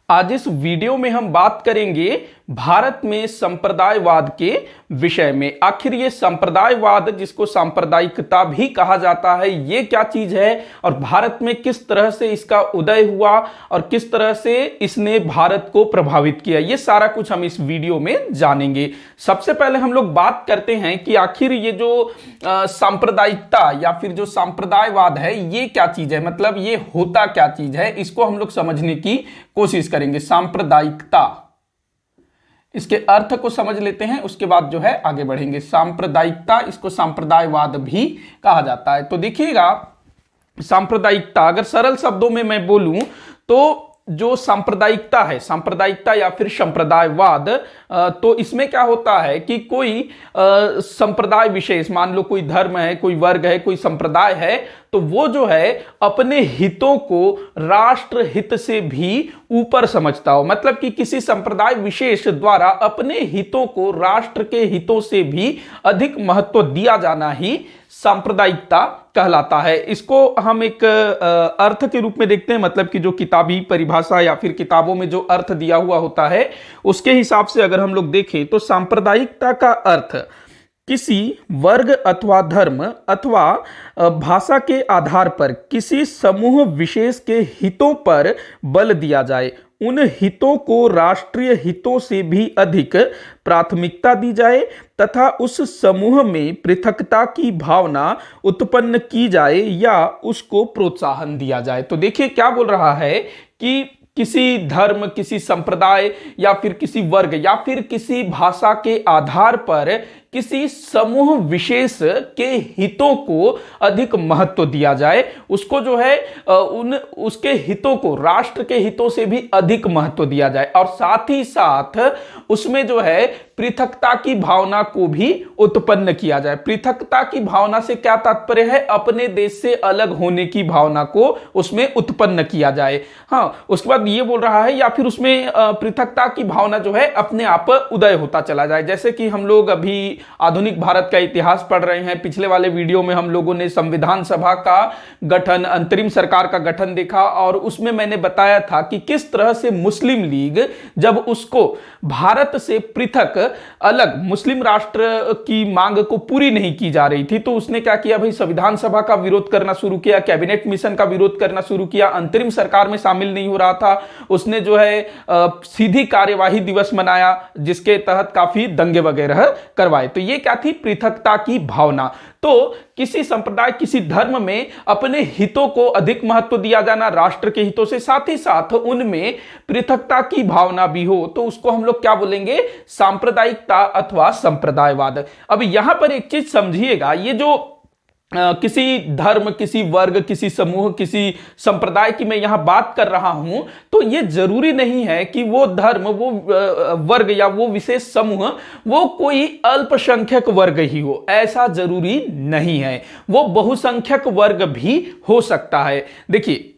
आज इस वीडियो में हम बात करेंगे भारत में संप्रदायवाद के विषय में। आखिर ये संप्रदायवाद, जिसको सांप्रदायिकता भी कहा जाता है, ये क्या चीज है और भारत में किस तरह से इसका उदय हुआ और किस तरह से इसने भारत को प्रभावित किया, ये सारा कुछ हम इस वीडियो में जानेंगे। सबसे पहले हम लोग बात करते हैं कि आखिर ये जो सांप्रदायिकता या फिर जो सांप्रदायवाद है, ये क्या चीज है, मतलब ये होता क्या चीज है, इसको हम लोग समझने की कोशिश करेंगे। सांप्रदायिकता, इसके अर्थ को समझ लेते हैं, उसके बाद जो है आगे बढ़ेंगे। सांप्रदायिकता, इसको सांप्रदायवाद भी कहा जाता है। तो देखिएगा, सांप्रदायिकता अगर सरल शब्दों में मैं बोलूं तो जो सांप्रदायिकता है, सांप्रदायिकता या फिर संप्रदायवाद, तो इसमें क्या होता है कि कोई संप्रदाय विशेष, मान लो कोई धर्म है, कोई वर्ग है, कोई संप्रदाय है, तो वो जो है अपने हितों को राष्ट्र हित से भी ऊपर समझता हो। मतलब कि किसी संप्रदाय विशेष द्वारा अपने हितों को राष्ट्र के हितों से भी अधिक महत्व दिया जाना ही सांप्रदायिकता कहलाता है। इसको हम एक अर्थ के रूप में देखते हैं, मतलब कि जो किताबी परिभाषा या फिर किताबों में जो अर्थ दिया हुआ होता है उसके हिसाब से अगर हम लोग देखें तो सांप्रदायिकता का अर्थ किसी वर्ग अथवा धर्म अथवा भाषा के आधार पर किसी समूह विशेष के हितों पर बल दिया जाए, उन हितों को राष्ट्रीय हितों से भी अधिक प्राथमिकता दी जाए तथा उस समूह में पृथकता की भावना उत्पन्न की जाए या उसको प्रोत्साहन दिया जाए। तो देखिए क्या बोल रहा है कि किसी धर्म, किसी संप्रदाय या फिर किसी वर्ग या फिर किसी भाषा के आधार पर किसी समूह विशेष के हितों को अधिक महत्व दिया जाए, उसको जो है उसके हितों को राष्ट्र के हितों से भी अधिक महत्व दिया जाए, और साथ ही साथ उसमें जो है पृथकता की भावना को भी उत्पन्न किया जाए। पृथकता की भावना से क्या तात्पर्य है? अपने देश से अलग होने की भावना को उसमें उत्पन्न किया जाए। हाँ, उसके बाद ये बोल रहा है या फिर उसमें पृथकता की भावना जो है अपने आप उदय होता चला जाए। जैसे कि हम लोग अभी आधुनिक भारत का इतिहास पढ़ रहे हैं। पिछले वाले वीडियो में हम लोगों ने संविधान सभा का गठन, अंतरिम सरकार का गठन देखा, और उसमें मैंने बताया था कि किस तरह से मुस्लिम लीग जब उसको भारत से पृथक अलग मुस्लिम राष्ट्र की मांग को पूरी नहीं की जा रही थी, तो उसने क्या किया भाई, संविधान सभा का विरोध करना शुरू किया, कैबिनेट मिशन का विरोध करना शुरू किया, अंतरिम सरकार में शामिल नहीं हो रहा था, उसने जो है सीधी कार्यवाही दिवस मनाया जिसके तहत काफी दंगे वगैरह करवाए। तो ये क्या थी? पृथकता की भावना। तो किसी संप्रदाय, किसी धर्म में अपने हितों को अधिक महत्व दिया जाना राष्ट्र के हितों से, साथ ही साथ उनमें पृथकता की भावना भी हो, तो उसको हम लोग क्या बोलेंगे? सांप्रदायिकता अथवा संप्रदायवाद। अब यहां पर एक चीज समझिएगा, ये जो किसी धर्म, किसी वर्ग, किसी समूह, किसी संप्रदाय की मैं यहां बात कर रहा हूं, तो यह जरूरी नहीं है कि वो धर्म, वो वर्ग या वो विशेष समूह वो कोई अल्पसंख्यक वर्ग ही हो, ऐसा जरूरी नहीं है। वो बहुसंख्यक वर्ग भी हो सकता है। देखिए,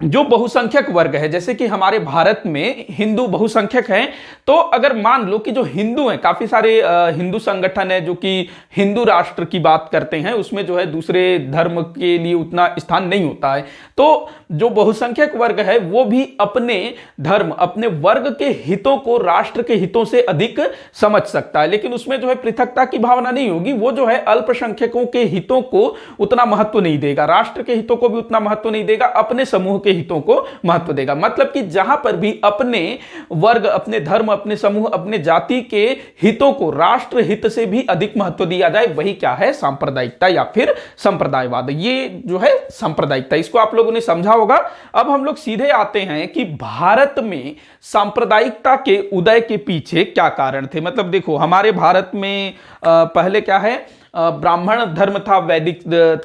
जो बहुसंख्यक वर्ग है, जैसे कि हमारे भारत में हिंदू बहुसंख्यक हैं, तो अगर मान लो कि जो हिंदू हैं, काफी सारे हिंदू संगठन है जो कि हिंदू राष्ट्र की बात करते हैं, उसमें जो है दूसरे धर्म के लिए उतना स्थान नहीं होता है। तो जो बहुसंख्यक वर्ग है वो भी अपने धर्म, अपने वर्ग के हितों को राष्ट्र के हितों से अधिक समझ सकता है, लेकिन उसमें जो है पृथकता की भावना नहीं होगी। वो जो है अल्पसंख्यकों के हितों को उतना महत्व नहीं देगा, राष्ट्र के हितों को भी उतना महत्व नहीं देगा, अपने समूह के हितों को महत्व देगा। मतलब कि जहां पर भी अपने वर्ग, अपने धर्म, अपने समूह, अपने जाति के हितों को राष्ट्र हित से भी अधिक महत्व दिया जाए, वही क्या है? सांप्रदायिकता या फिर संप्रदायवाद। ये जो है सांप्रदायिकता, इसको आप लोगों ने समझा होगा। अब हम लोग सीधे आते हैं कि भारत में सांप्रदायिकता के उदय के पीछे क्या कारण थे। मतलब देखो, हमारे भारत में पहले क्या है, ब्राह्मण धर्म था वैदिक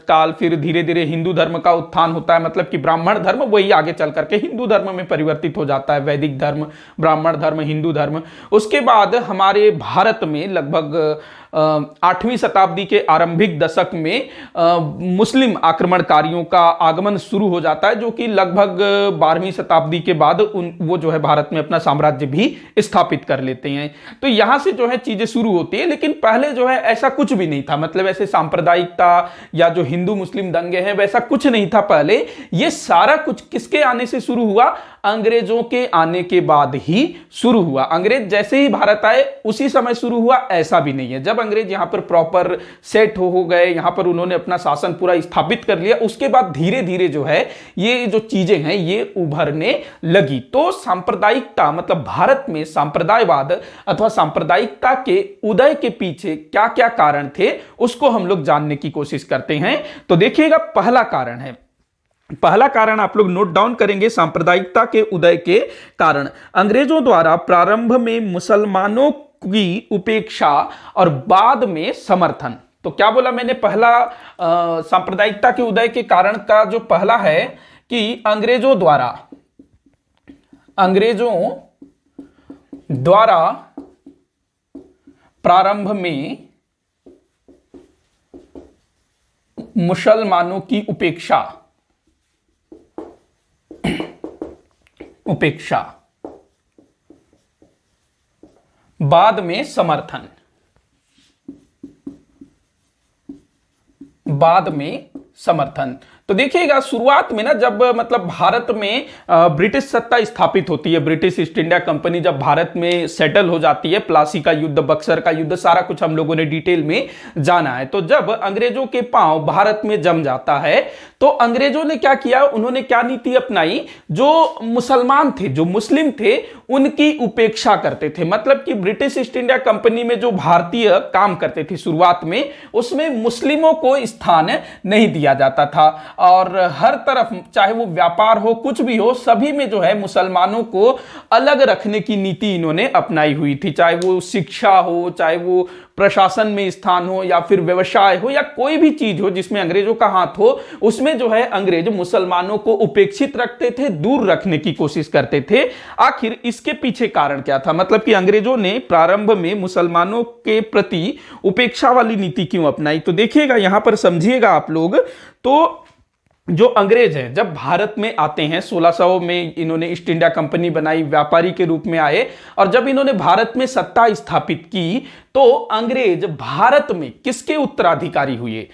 काल, फिर धीरे धीरे हिंदू धर्म का उत्थान होता है। मतलब कि ब्राह्मण धर्म वही आगे चल करके हिंदू धर्म में परिवर्तित हो जाता है, वैदिक धर्म, ब्राह्मण धर्म, हिंदू धर्म। उसके बाद हमारे भारत में लगभग 8वीं शताब्दी के आरंभिक दशक में मुस्लिम आक्रमणकारियों का आगमन शुरू हो जाता है, जो कि लगभग 12वीं शताब्दी के बाद वो जो है भारत में अपना साम्राज्य भी स्थापित कर लेते हैं। तो यहां से जो है चीजें शुरू होती है, लेकिन पहले जो है ऐसा कुछ भी नहीं था। मतलब ऐसे सांप्रदायिकता या जो हिंदू मुस्लिम दंगे हैं वैसा कुछ नहीं था पहले। ये सारा कुछ किसके आने से शुरू हुआ? अंग्रेजों के आने के बाद ही शुरू हुआ। अंग्रेज जैसे ही भारत आए उसी समय शुरू हुआ ऐसा भी नहीं है। जब अंग्रेज यहां पर प्रॉपर सेट हो गए, यहां पर उन्होंने अपना शासन पूरा स्थापित कर लिया, उसके बाद धीरे धीरे जो है ये जो चीजें हैं ये उभरने लगी। तो सांप्रदायिकता मतलब भारत में सांप्रदायवाद अथवा सांप्रदायिकता के उदय के पीछे क्या क्या कारण थे उसको हम लोग जानने की कोशिश करते हैं। तो देखिएगा, पहला कारण है, पहला कारण आप लोग नोट डाउन करेंगे, सांप्रदायिकता के उदय के कारण। अंग्रेजों द्वारा प्रारंभ में मुसलमानों की उपेक्षा और बाद में समर्थन। तो क्या बोला मैंने? पहला सांप्रदायिकता के उदय के कारण का जो पहला है कि अंग्रेजों द्वारा प्रारंभ में मुसलमानों की उपेक्षा बाद में समर्थन, तो देखिएगा शुरुआत में ना, जब मतलब भारत में ब्रिटिश सत्ता स्थापित होती है, ब्रिटिश ईस्ट इंडिया कंपनी जब भारत में सेटल हो जाती है, प्लासी का युद्ध, बक्सर का युद्ध, सारा कुछ हम लोगों ने डिटेल में जाना है। तो जब अंग्रेजों के पांव भारत में जम जाता है तो अंग्रेजों ने क्या किया? उन्होंने क्या नीति अपनाई? जो मुसलमान थे, जो मुस्लिम थे, उनकी उपेक्षा करते थे। मतलब कि ब्रिटिश ईस्ट इंडिया कंपनी में जो भारतीय काम करते थे शुरुआत में, उसमें मुस्लिमों को स्थान नहीं दिया जाता था और हर तरफ चाहे वो व्यापार हो कुछ भी हो, सभी में जो है मुसलमानों को अलग रखने की नीति इन्होंने अपनाई हुई थी। चाहे वो शिक्षा हो, चाहे वो प्रशासन में स्थान हो, या फिर व्यवसाय हो, या कोई भी चीज हो जिसमें अंग्रेजों का हाथ हो, उसमें जो है अंग्रेज मुसलमानों को उपेक्षित रखते थे, दूर रखने की कोशिश करते थे। आखिर इसके पीछे कारण क्या था? मतलब कि अंग्रेजों ने प्रारंभ में मुसलमानों के प्रति उपेक्षा वाली नीति क्यों अपनाई? तो देखिएगा, यहां पर समझिएगा आप लोग। तो जो अंग्रेज हैं जब भारत में आते हैं, 1600 में इन्होंने ईस्ट इंडिया कंपनी बनाई, व्यापारी के रूप में आए, और जब इन्होंने भारत में सत्ता स्थापित की तो अंग्रेज भारत में किसके उत्तराधिकारी हुए?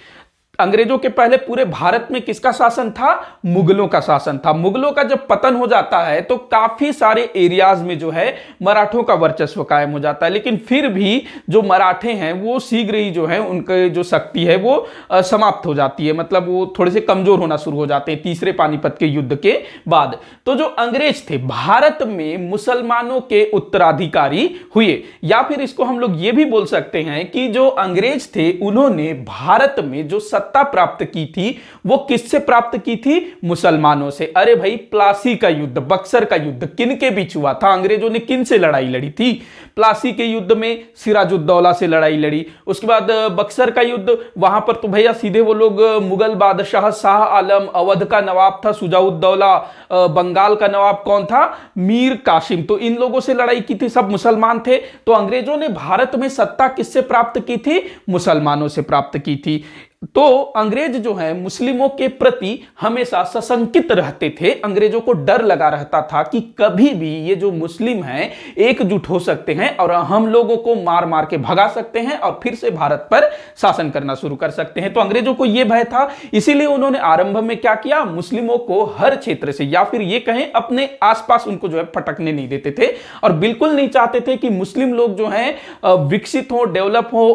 अंग्रेजों के पहले पूरे भारत में किसका शासन था? मुगलों का शासन था। मुगलों का जब पतन हो जाता है तो काफी सारे एरियाज में जो है मराठों का वर्चस्व कायम हो जाता है, लेकिन फिर भी जो मराठे हैं वो शीघ्र ही जो है उनकी जो शक्ति है वो समाप्त हो जाती है। मतलब वो थोड़े से कमजोर होना शुरू हो जाते हैं तीसरे पानीपत के युद्ध के बाद। तो जो अंग्रेज थे भारत में मुसलमानों के उत्तराधिकारी हुए, या फिर इसको हम लोग ये भी बोल सकते हैं कि जो अंग्रेज थे उन्होंने भारत में जो सत्ता प्राप्त की थी वो किससे प्राप्त की थी? मुसलमानों से। अरे भाई, प्लासी का युद्ध, बक्सर का युद्ध किन के बीच हुआ था? अंग्रेजों ने किन से लड़ाई लड़ी थी? प्लासी के युद्ध में सिराजुद्दौला से लड़ाई लड़ी। उसके बाद बक्सर का युद्ध, वहां पर तो भैया सीधे वो लोग मुगल बादशाह शाह आलम, अवध का नवाब था सुजाउद्दौला, बंगाल का नवाब कौन था? मीर कासिम। तो इन लोगों से लड़ाई की थी, सब मुसलमान थे। तो अंग्रेजों ने भारत में सत्ता किससे प्राप्त की थी? मुसलमानों से प्राप्त की थी। तो अंग्रेज जो है मुस्लिमों के प्रति हमेशा सशंकित रहते थे। अंग्रेजों को डर लगा रहता था कि कभी भी ये जो मुस्लिम हैं एकजुट हो सकते हैं और हम लोगों को मार मार के भगा सकते हैं और फिर से भारत पर शासन करना शुरू कर सकते हैं। तो अंग्रेजों को यह भय था, इसीलिए उन्होंने आरंभ में क्या किया? मुस्लिमों को हर क्षेत्र से, या फिर ये कहें अपने आसपास, उनको जो है फटकने नहीं देते थे और बिल्कुल नहीं चाहते थे कि मुस्लिम लोग जो हैं विकसित हो, डेवलप हो,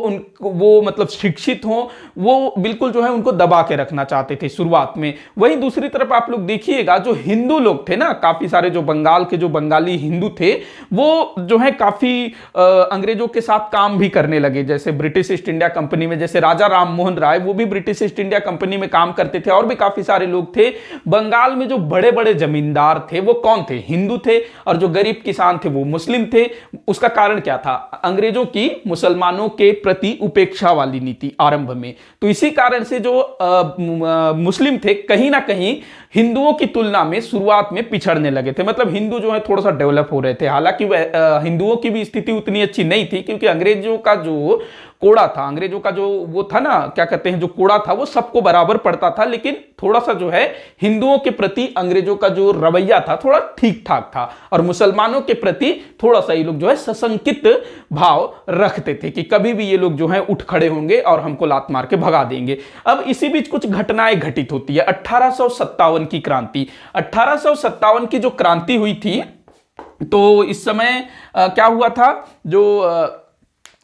वो मतलब शिक्षित हो, वो बिल्कुल जो है उनको दबा के रखना चाहते थे शुरुआत में। वहीं दूसरी तरफ आप लोग देखिएगा, जो हिंदू लोग थे ना, काफी सारे जो बंगाल के जो बंगाली हिंदू थे वो जो है काफी अंग्रेजों के साथ काम भी करने लगे। जैसे ब्रिटिश ईस्ट इंडिया कंपनी में जैसे राजा राम मोहन राय, वो भी ब्रिटिश ईस्ट इंडिया कंपनी में काम करते थे, और भी काफी सारे लोग थे। बंगाल में जो बड़े बड़े जमींदार थे वो कौन थे? हिंदू थे, और जो गरीब किसान थे वो मुस्लिम थे। उसका कारण क्या था? अंग्रेजों की मुसलमानों के प्रति उपेक्षा वाली नीति आरंभ में। तो इसी कारण से जो मुस्लिम थे कहीं ना कहीं हिंदुओं की तुलना में शुरुआत में पिछड़ने लगे थे। मतलब हिंदू जो है थोड़ा सा डेवलप हो रहे थे, हालांकि हिंदुओं की भी स्थिति उतनी अच्छी नहीं थी, क्योंकि अंग्रेजों का जो कोड़ा था, अंग्रेजों का जो वो था ना, क्या कहते हैं, जो कोड़ा था वो सबको बराबर पड़ता था, लेकिन थोड़ा सा जो है हिंदुओं के प्रति अंग्रेजों का जो रवैया था थोड़ा ठीक ठाक था, और मुसलमानों के प्रति थोड़ा सा ये लोग जो है सशंकित भाव रखते थे कि कभी भी ये लोग जो है उठ खड़े होंगे और हमको लात मार के भगा देंगे। अब इसी बीच कुछ घटनाएं घटित होती है। 1857 की क्रांति, 1857 की जो क्रांति हुई थी, तो इस समय क्या हुआ था, जो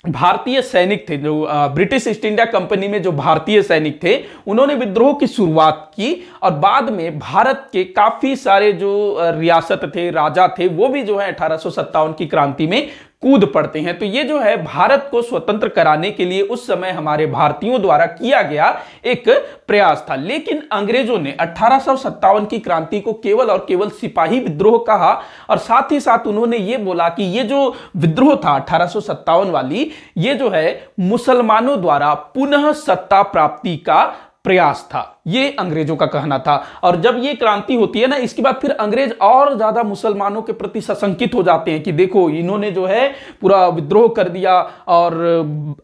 भारतीय सैनिक थे, जो ब्रिटिश ईस्ट इंडिया कंपनी में जो भारतीय सैनिक थे, उन्होंने विद्रोह की शुरुआत की, और बाद में भारत के काफी सारे जो रियासत थे, राजा थे, वो भी जो है 1857 की क्रांति में कूद पड़ते हैं। तो ये जो है भारत को स्वतंत्र कराने के लिए उस समय हमारे भारतीयों द्वारा किया गया एक प्रयास था। लेकिन अंग्रेजों ने 1857 की क्रांति को केवल और केवल सिपाही विद्रोह कहा, और साथ ही साथ उन्होंने ये बोला कि ये जो विद्रोह था 1857 वाली, ये जो है मुसलमानों द्वारा पुनः सत्ता प्राप्ति का प्रयास था, ये अंग्रेजों का कहना था। और जब ये क्रांति होती है ना, इसके बाद फिर अंग्रेज और ज्यादा मुसलमानों के प्रति सशंकित हो जाते हैं कि देखो इन्होंने जो है पूरा विद्रोह कर दिया और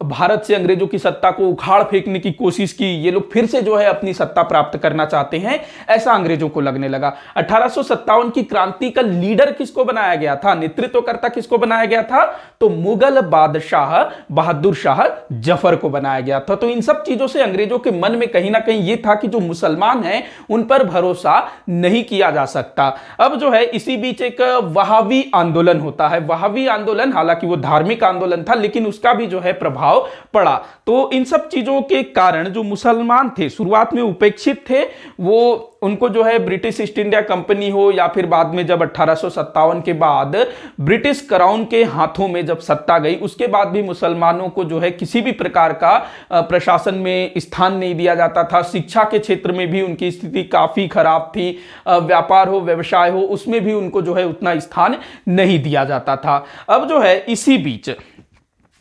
भारत से अंग्रेजों की सत्ता को उखाड़ फेंकने की कोशिश की, ये लोग फिर से जो है अपनी सत्ता प्राप्त करना चाहते हैं, ऐसा अंग्रेजों को लगने लगा। 1857 की क्रांति का लीडर किसको बनाया गया था, नेतृत्वकर्ता किसको बनाया गया था, तो मुगल बादशाह बहादुर शाह जफर को बनाया गया था। तो इन सब चीजों से अंग्रेजों के मन में कहीं ना कहीं ये था कि जो मुसलमान हैं उन पर भरोसा नहीं किया जा सकता। अब जो है इसी बीच एक वहाबी आंदोलन होता है। वहाबी आंदोलन हालांकि वो धार्मिक आंदोलन था, लेकिन उसका भी जो है प्रभाव पड़ा। तो इन सब चीजों के कारण जो मुसलमान थे, शुरुआत में उपेक्षित थे, वो उनको जो है ब्रिटिश ईस्ट इंडिया कंपनी हो या फिर बाद में जब 1857 के बाद ब्रिटिश क्राउन के हाथों में जब सत्ता गई, उसके बाद भी मुसलमानों को जो है किसी भी प्रकार का प्रशासन में स्थान नहीं दिया जाता था। शिक्षा के क्षेत्र में भी उनकी स्थिति काफी खराब थी, व्यापार हो, व्यवसाय हो, उसमें भी उनको जो है उतना स्थान नहीं दिया जाता था। अब जो है इसी बीच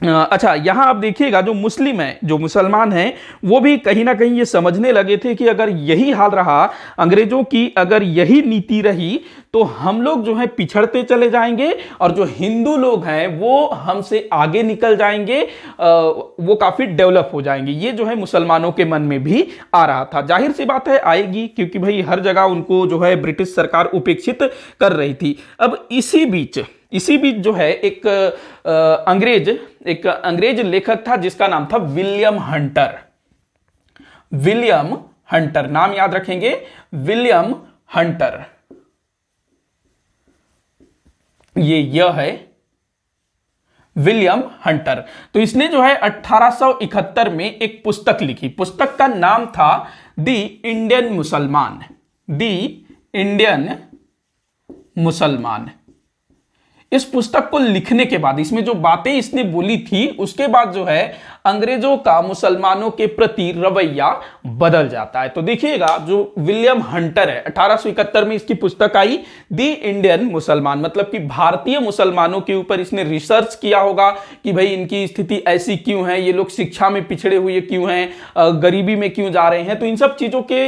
अच्छा, यहां आप देखिएगा जो मुस्लिम है, जो मुसलमान हैं, वो भी कहीं ना कहीं ये समझने लगे थे कि अगर यही हाल रहा अंग्रेजों की, अगर यही नीति रही, तो हम लोग जो है पिछड़ते चले जाएंगे और जो हिंदू लोग हैं वो हमसे आगे निकल जाएंगे, वो काफी डेवलप हो जाएंगे। ये जो है मुसलमानों के मन में भी आ रहा था। जाहिर सी बात है आएगी, क्योंकि भाई हर जगह उनको जो है ब्रिटिश सरकार उपेक्षित कर रही थी। अब इसी बीच जो है एक अंग्रेज लेखक था जिसका नाम था विलियम हंटर। विलियम हंटर, नाम याद रखेंगे, विलियम हंटर। यह है विलियम हंटर। तो इसने जो है 1871 में एक पुस्तक लिखी। पुस्तक का नाम था द इंडियन मुसलमान। द इंडियन मुसलमान। इस पुस्तक को लिखने के बाद, इसमें जो बातें इसने बोली थी, उसके बाद जो है अंग्रेजों का मुसलमानों के प्रति रवैया बदल जाता है। तो देखिएगा जो विलियम हंटर है, 1871 में इसकी पुस्तक आई द इंडियन मुसलमान, मतलब कि भारतीय मुसलमानों के ऊपर इसने रिसर्च किया होगा कि भाई इनकी स्थिति ऐसी क्यों है, ये लोग शिक्षा में पिछड़े हुए क्यों हैं, गरीबी में क्यों जा रहे हैं। तो इन सब चीजों के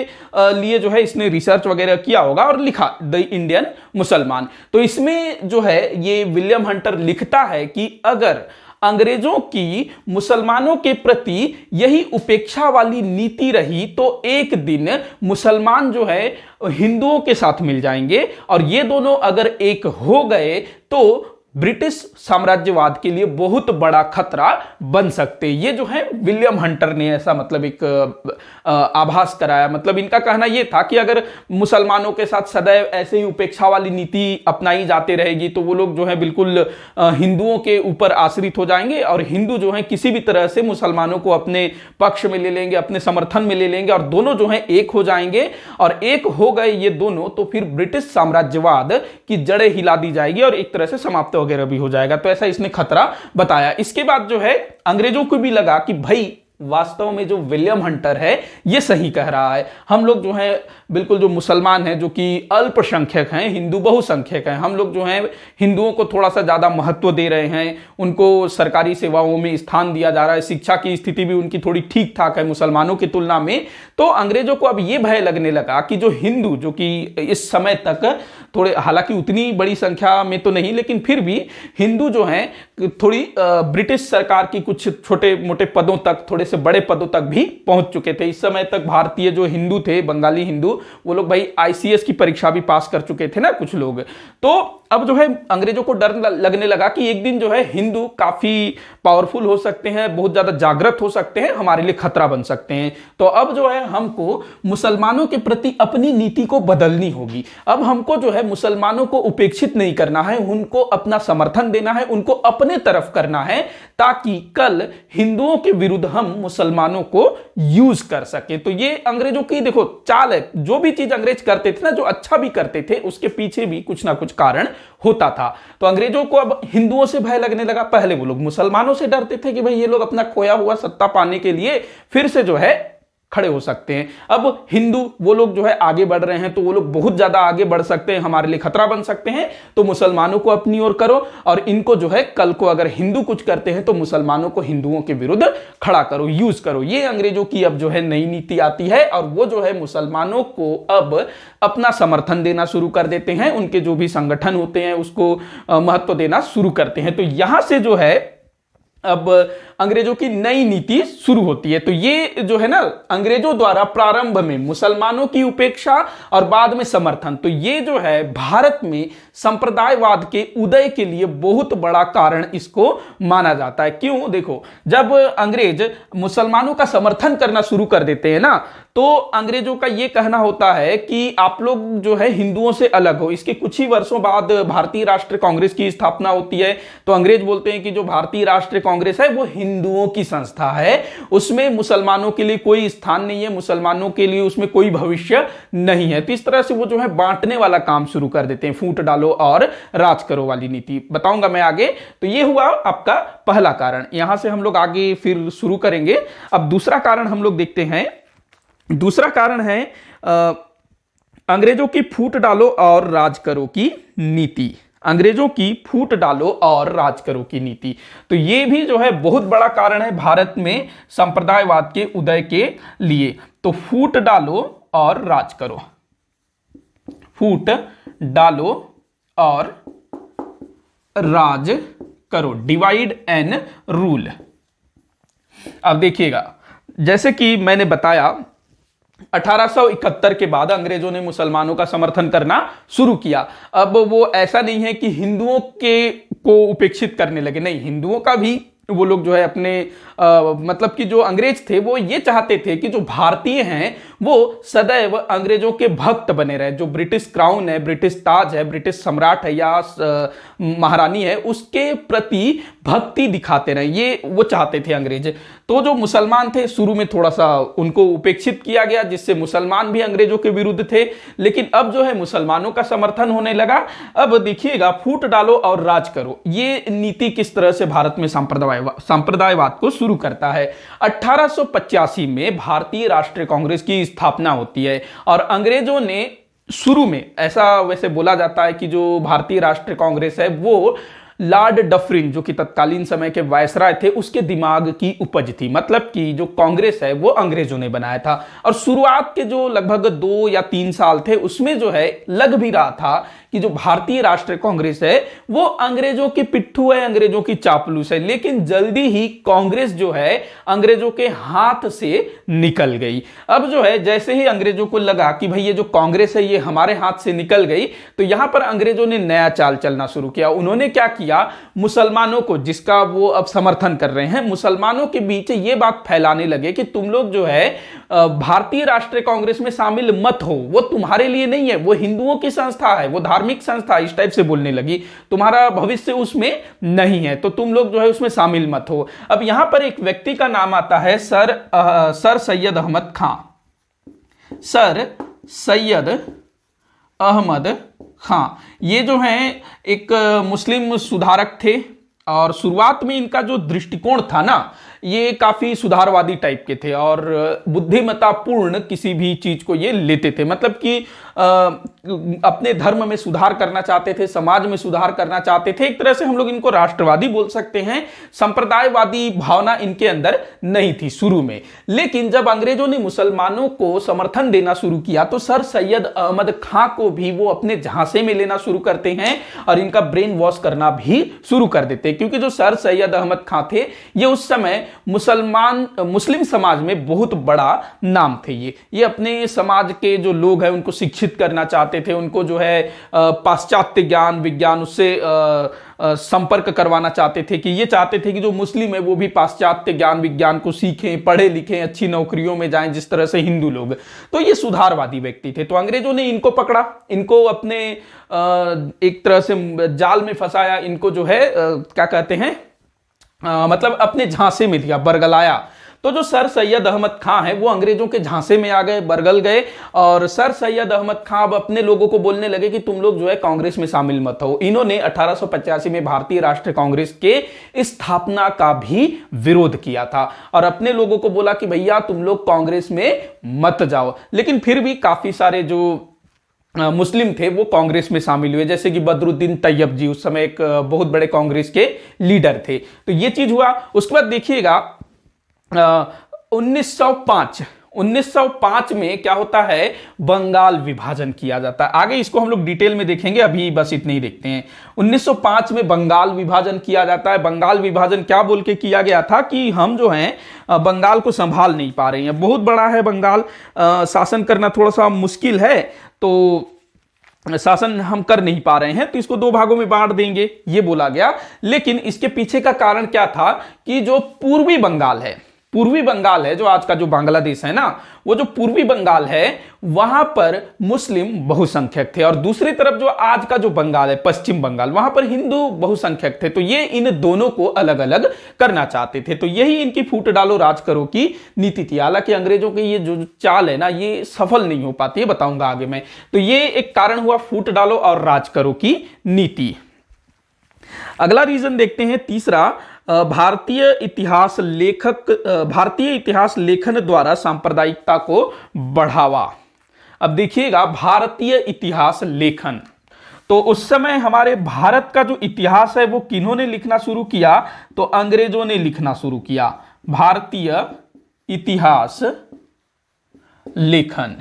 लिए जो है इसने रिसर्च वगैरह किया होगा और लिखा द इंडियन मुसलमान। तो इसमें जो है ये विलियम हंटर लिखता है कि अगर अंग्रेजों की मुसलमानों के प्रति यही उपेक्षा वाली नीति रही, तो एक दिन मुसलमान जो है हिंदुओं के साथ मिल जाएंगे, और ये दोनों अगर एक हो गए तो ब्रिटिश साम्राज्यवाद के लिए बहुत बड़ा खतरा बन सकते। ये जो है विलियम हंटर ने ऐसा मतलब एक आभास कराया। मतलब इनका कहना यह था कि अगर मुसलमानों के साथ सदैव ऐसे ही उपेक्षा वाली नीति अपनाई जाती रहेगी तो वो लोग जो है बिल्कुल हिंदुओं के ऊपर आश्रित हो जाएंगे, और हिंदू जो है किसी भी तरह से मुसलमानों को अपने पक्ष में ले लेंगे, अपने समर्थन में ले लेंगे, और दोनों जो है एक हो जाएंगे। और एक हो गए ये दोनों तो फिर ब्रिटिश साम्राज्यवाद की जड़ें हिला दी जाएगी और एक तरह से समाप्त वगैरह भी हो जाएगा। तो ऐसा इसने खतरा बताया। इसके बाद जो है अंग्रेजों को भी लगा कि भाई वास्तव में जो विलियम हंटर है ये सही कह रहा है। हम लोग जो है बिल्कुल जो मुसलमान हैं, जो कि अल्पसंख्यक हैं, हिंदू बहुसंख्यक हैं, हम लोग जो हैं हिंदुओं को थोड़ा सा ज्यादा महत्व दे रहे हैं, उनको सरकारी सेवाओं में स्थान दिया जा रहा है, शिक्षा की स्थिति भी उनकी थोड़ी ठीक ठाक है मुसलमानों की तुलना में। तो अंग्रेजों को अब ये भय लगने लगा कि जो हिंदू, जो कि इस समय तक थोड़े, हालांकि उतनी बड़ी संख्या में तो नहीं, लेकिन फिर भी हिंदू जो हैं थोड़ी ब्रिटिश सरकार की कुछ छोटे मोटे पदों तक, थोड़े से बड़े पदों तक भी पहुंच चुके थे। इस समय तक भारतीय जो हिंदू थे, बंगाली हिंदू, वो लोग भाई आईसीएस की परीक्षा भी पास कर चुके थे ना कुछ लोग। तो अब जो है अंग्रेजों को डर लगने लगा कि एक दिन जो है हिंदू काफी पावरफुल हो सकते हैं, बहुत ज्यादा जागृत हो सकते हैं, हमारे लिए खतरा बन सकते हैं। तो अब जो है हमको मुसलमानों के प्रति अपनी नीति को बदलनी होगी। अब हमको जो है मुसलमानों को उपेक्षित नहीं करना है, उनको अपना समर्थन देना है, उनको अपने तरफ करना है, ताकि कल हिंदुओं के विरुद्ध हम मुसलमानों को यूज कर सके। तो ये अंग्रेजों की देखो चाल है। जो भी चीज अंग्रेज करते थे ना, जो अच्छा भी करते थे, उसके पीछे भी कुछ ना कुछ कारण होता था। तो अंग्रेजों को अब हिंदुओं से भय लगने लगा। पहले वो लोग मुसलमानों से डरते थे कि भाई ये लोग अपना खोया हुआ सत्ता पाने के लिए फिर से जो है खड़े हो सकते हैं। अब हिंदू वो लोग जो है आगे बढ़ रहे हैं, तो वो लोग बहुत ज्यादा आगे बढ़ सकते हैं, हमारे लिए खतरा बन सकते हैं, तो मुसलमानों को अपनी ओर करो, और इनको जो है कल को अगर हिंदू कुछ करते हैं तो मुसलमानों को हिंदुओं के विरुद्ध खड़ा करो, यूज करो। ये अंग्रेजों की अब जो है नई नीति आती है, और वो जो है मुसलमानों को अब अपना समर्थन देना शुरू कर देते हैं, उनके जो भी संगठन होते हैं उसको महत्व देना शुरू करते हैं। तो यहां से जो है अब अंग्रेजों की नई नीति शुरू होती है। तो ये जो है ना अंग्रेजों द्वारा प्रारंभ में मुसलमानों की उपेक्षा और बाद में समर्थन, तो ये जो है भारत में संप्रदायवाद के उदय के लिए बहुत बड़ा कारण इसको माना जाता है। क्यों? देखो, जब अंग्रेज मुसलमानों का समर्थन करना शुरू कर देते हैं ना, तो अंग्रेजों का यह कहना होता है कि आप लोग जो है हिंदुओं से अलग हो। इसके कुछ ही वर्षों बाद भारतीय राष्ट्रीय कांग्रेस की स्थापना होती है। तो अंग्रेज बोलते हैं कि जो भारतीय राष्ट्रीय कांग्रेस है वो हिंदुओं की संस्था है, उसमें मुसलमानों के लिए कोई स्थान नहीं है, मुसलमानों के लिए उसमें कोई भविष्य नहीं है। तो इस तरह से वो जो है बांटने वाला काम शुरू कर देते हैं, फूट डालो और राज करो वाली नीति। बताऊंगा मैं आगे। तो ये हुआ आपका पहला कारण। यहां से हम लोग आगे फिर शुरू करेंगे। अब दूसरा कारण हम लोग देखते हैं। दूसरा कारण है अंग्रेजों की फूट डालो और राज करो की नीति। अंग्रेजों की फूट डालो और राज करो की नीति, तो ये भी जो है बहुत बड़ा कारण है भारत में संप्रदायवाद के उदय के लिए। तो फूट डालो और राज करो, फूट डालो और राज करो, डिवाइड एंड रूल। अब देखिएगा, जैसे कि मैंने बताया 1871 के बाद अंग्रेजों ने मुसलमानों का समर्थन करना शुरू किया। अब वो ऐसा नहीं है कि हिंदुओं के को उपेक्षित करने लगे, नहीं, हिंदुओं का भी वो लोग जो है अपने मतलब कि जो अंग्रेज थे वो ये चाहते थे कि जो भारतीय हैं वो सदैव अंग्रेजों के भक्त बने रहे। जो ब्रिटिश क्राउन है, ब्रिटिश ताज है, ब्रिटिश सम्राट है या महारानी है, उसके प्रति भक्ति दिखाते रहे, ये वो चाहते थे अंग्रेज। तो जो मुसलमान थे शुरू में थोड़ा सा उनको उपेक्षित किया गया, जिससे मुसलमान भी अंग्रेजों के विरुद्ध थे। लेकिन अब जो है मुसलमानों का समर्थन होने लगा। अब देखिएगा, फूट डालो और राज करो, ये नीति किस तरह से भारत में सांप्रदायवाद को शुरू करता है। 1885 में भारतीय राष्ट्रीय कांग्रेस की स्थापना होती है, और अंग्रेजों ने शुरू में, ऐसा वैसे बोला जाता है कि जो भारतीय राष्ट्रीय कांग्रेस है वो लॉर्ड डफरिन, जो कि तत्कालीन समय के वायसराय थे, उसके दिमाग की उपज थी। मतलब कि जो कांग्रेस है वो अंग्रेजों ने बनाया था, और शुरुआत के जो लगभग 2 या 3 साल थे उसमें जो है लग भी रहा था कि जो भारतीय राष्ट्रीय कांग्रेस है वो अंग्रेजों की पिट्ठू है, अंग्रेजों की चापलूस है। लेकिन जल्दी ही कांग्रेस जो है अंग्रेजों के हाथ से निकल गई। अब जो है जैसे ही अंग्रेजों को लगा कि भाई ये जो कांग्रेस है ये हमारे हाथ से निकल गई, तो यहां पर अंग्रेजों ने नया चाल चलना शुरू किया। उन्होंने क्या किया, मुसलमानों को, जिसका वो अब समर्थन कर रहे हैं, मुसलमानों के बीच ये बात फैलाने लगे कि तुम लोग जो है भारतीय राष्ट्रीय कांग्रेस में शामिल मत हो, वो तुम्हारे लिए नहीं है, वो हिंदुओं की संस्था है, वो धार्मिक संस्था, इस टाइप से बोलने लगी, तुम्हारा भविष्य उसमें नहीं है, तो तुम लोग जो है उसमें शामिल मत हो। अब यहां पर एक व्यक्ति का नाम आता है सर सैयद अहमद खां। सर सैयद अहमद खां, ये जो हैं एक मुस्लिम सुधारक थे, और शुरुआत में इनका जो दृष्टिकोण था ना, ये काफी सुधारवादी टाइप के थे और बुद्धिमत्तापूर्ण किसी भी चीज को ये लेते थे, मतलब कि अपने धर्म में सुधार करना चाहते थे, समाज में सुधार करना चाहते थे। एक तरह से हम लोग इनको राष्ट्रवादी बोल सकते हैं। संप्रदायवादी भावना इनके अंदर नहीं थी शुरू में, लेकिन जब अंग्रेजों ने मुसलमानों को समर्थन देना शुरू किया तो सर सैयद अहमद खां को भी वो अपने झांसे में लेना शुरू करते हैं और इनका ब्रेन वॉश करना भी शुरू कर देते हैं। क्योंकि जो सर सैयद अहमद खां थे ये उस समय मुस्लिम समाज में बहुत बड़ा नाम थे। ये अपने समाज के जो लोग हैं उनको शिक्षित करना चाहते थे, उनको जो है पाश्चात्य ज्ञान विज्ञान उससे संपर्क करवाना चाहते थे, कि ये चाहते थे कि जो मुस्लिम है वो भी पाश्चात्य ज्ञान विज्ञान को सीखें, पढ़े लिखें, अच्छी नौकरियों में जाएं जिस तरह से हिंदू लोग। तो ये सुधारवादी व्यक्ति थे। तो अंग्रेजों ने इनको पकड़ा, इनको अपने एक तरह से जाल में फंसाया, इनको जो है क्या कहते हैं मतलब अपने झांसे में लिया, बरगलाया। तो जो सर सैयद अहमद खां है वो अंग्रेजों के झांसे में आ गए, बरगल गए और सर सैयद अहमद खां अब अपने लोगों को बोलने लगे कि तुम लोग जो है कांग्रेस में शामिल मत हो। इन्होंने 1885 में भारतीय राष्ट्रीय कांग्रेस के स्थापना का भी विरोध किया था और अपने लोगों को बोला कि भैया तुम लोग कांग्रेस में मत जाओ। लेकिन फिर भी काफी सारे जो मुस्लिम थे वो कांग्रेस में शामिल हुए, जैसे कि बदरुद्दीन तैयब जी उस समय एक बहुत बड़े कांग्रेस के लीडर थे। तो ये चीज हुआ। उसके बाद देखिएगा 1905 में क्या होता है, बंगाल विभाजन किया जाता है। आगे इसको हम लोग डिटेल में देखेंगे, अभी बस इतने ही देखते हैं। 1905 में बंगाल विभाजन किया जाता है। बंगाल विभाजन क्या बोल के किया गया था कि हम जो हैं बंगाल को संभाल नहीं पा रहे हैं, बहुत बड़ा है बंगाल, शासन करना थोड़ा सा मुश्किल है, तो शासन हम कर नहीं पा रहे हैं, तो इसको दो भागों में बांट देंगे, ये बोला गया। लेकिन इसके पीछे का कारण क्या था कि जो पूर्वी बंगाल है, जो आज का जो बांग्लादेश है ना, वो जो पूर्वी बंगाल है वहां पर मुस्लिम बहुसंख्यक थे और दूसरी तरफ जो आज का जो बंगाल है पश्चिम बंगाल, वहां पर हिंदू बहुसंख्यक थे। तो ये इन दोनों को अलग अलग करना चाहते थे। तो यही इनकी फूट डालो राज करो की नीति थी। हालांकि अंग्रेजों की ये जो चाल है ना ये सफल नहीं हो पाती है, बताऊंगा आगे मैं। तो ये एक कारण हुआ फूट डालो और राज करो की नीति। अगला रीजन देखते हैं, तीसरा, भारतीय इतिहास लेखन द्वारा सांप्रदायिकता को बढ़ावा। अब देखिएगा भारतीय इतिहास लेखन, तो उस समय हमारे भारत का जो इतिहास है वो किन्होंने लिखना शुरू किया, तो अंग्रेजों ने लिखना शुरू किया। भारतीय इतिहास लेखन,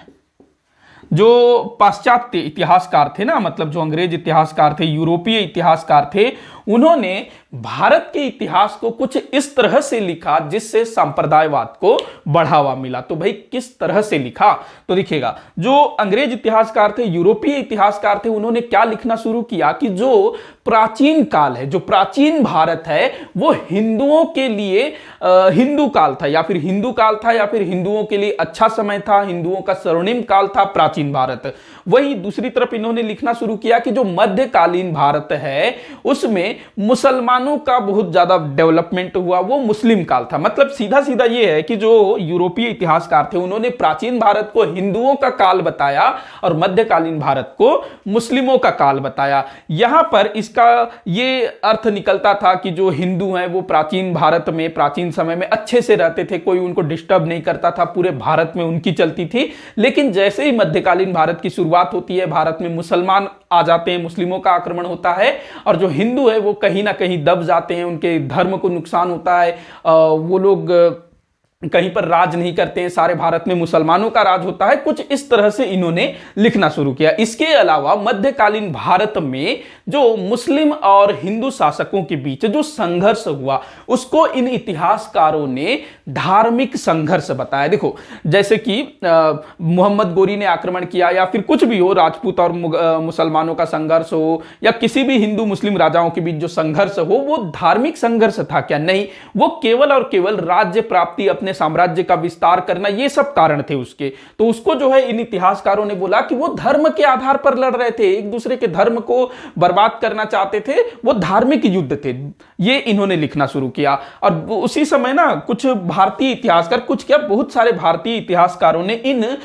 जो पाश्चात्य इतिहासकार थे ना, मतलब जो अंग्रेज इतिहासकार थे, यूरोपीय इतिहासकार थे, उन्होंने भारत के इतिहास को कुछ इस तरह से लिखा जिससे सांप्रदायवाद को बढ़ावा मिला। तो भाई किस तरह से लिखा, तो देखिएगा जो अंग्रेज इतिहासकार थे, यूरोपीय इतिहासकार थे, उन्होंने क्या लिखना शुरू किया कि जो प्राचीन काल है, जो प्राचीन भारत है, वो हिंदुओं के लिए हिंदू काल था, या फिर हिंदू काल था, या फिर हिंदुओं के लिए अच्छा समय था, हिंदुओं का स्वर्णिम काल था प्राचीन भारत। वहीं दूसरी तरफ इन्होंने लिखना शुरू किया कि जो मध्यकालीन भारत है उसमें मुसलमानों का बहुत ज्यादा डेवलपमेंट हुआ, वो मुस्लिम काल था। मतलब सीधा सीधा ये है कि जो यूरोपीय इतिहासकार थे उन्होंने प्राचीन भारत को हिंदुओं का काल बताया और मध्यकालीन भारत को मुस्लिमों का काल बताया। यहां पर इसका ये अर्थ निकलता था कि जो हिंदू हैं वो प्राचीन भारत में प्राचीन समय में अच्छे से रहते थे, कोई उनको डिस्टर्ब नहीं करता था, पूरे भारत में उनकी चलती थी। लेकिन जैसे ही मध्यकालीन भारत की शुरुआत होती है, भारत में मुसलमान आ जाते हैं, मुस्लिमों का आक्रमण होता है और जो हिंदू है वो कहीं ना कहीं दब जाते हैं, उनके धर्म को नुकसान होता है, वो लोग कहीं पर राज नहीं करते हैं, सारे भारत में मुसलमानों का राज होता है। कुछ इस तरह से इन्होंने लिखना शुरू किया। इसके अलावा मध्यकालीन भारत में जो मुस्लिम और हिंदू शासकों के बीच जो संघर्ष हुआ उसको इन इतिहासकारों ने धार्मिक संघर्ष बताया। देखो जैसे कि मोहम्मद गोरी ने आक्रमण किया या फिर कुछ भी हो, राजपूत और मुसलमानों का संघर्ष हो या किसी भी हिंदू मुस्लिम राजाओं के बीच जो संघर्ष हो, वो धार्मिक संघर्ष था क्या? नहीं, वो केवल और केवल राज्य प्राप्ति, अपने साम्राज्य का विस्तार करना, ये सब कारण थे उसके। तो उसको जो है इन इतिहासकारों ने बोला कि वो धर्म के आधार पर लड़ रहे थे, एक दूसरे के धर्म को बर्बाद करना चाहते थे, वो धार्मिक युद्ध थे। ये इन्होंने लिखना शुरू किया। और उसी समय ना कुछ भारतीय इतिहासकार, कुछ क्या बहुत सारे भारतीय इतिहासकारों ने इन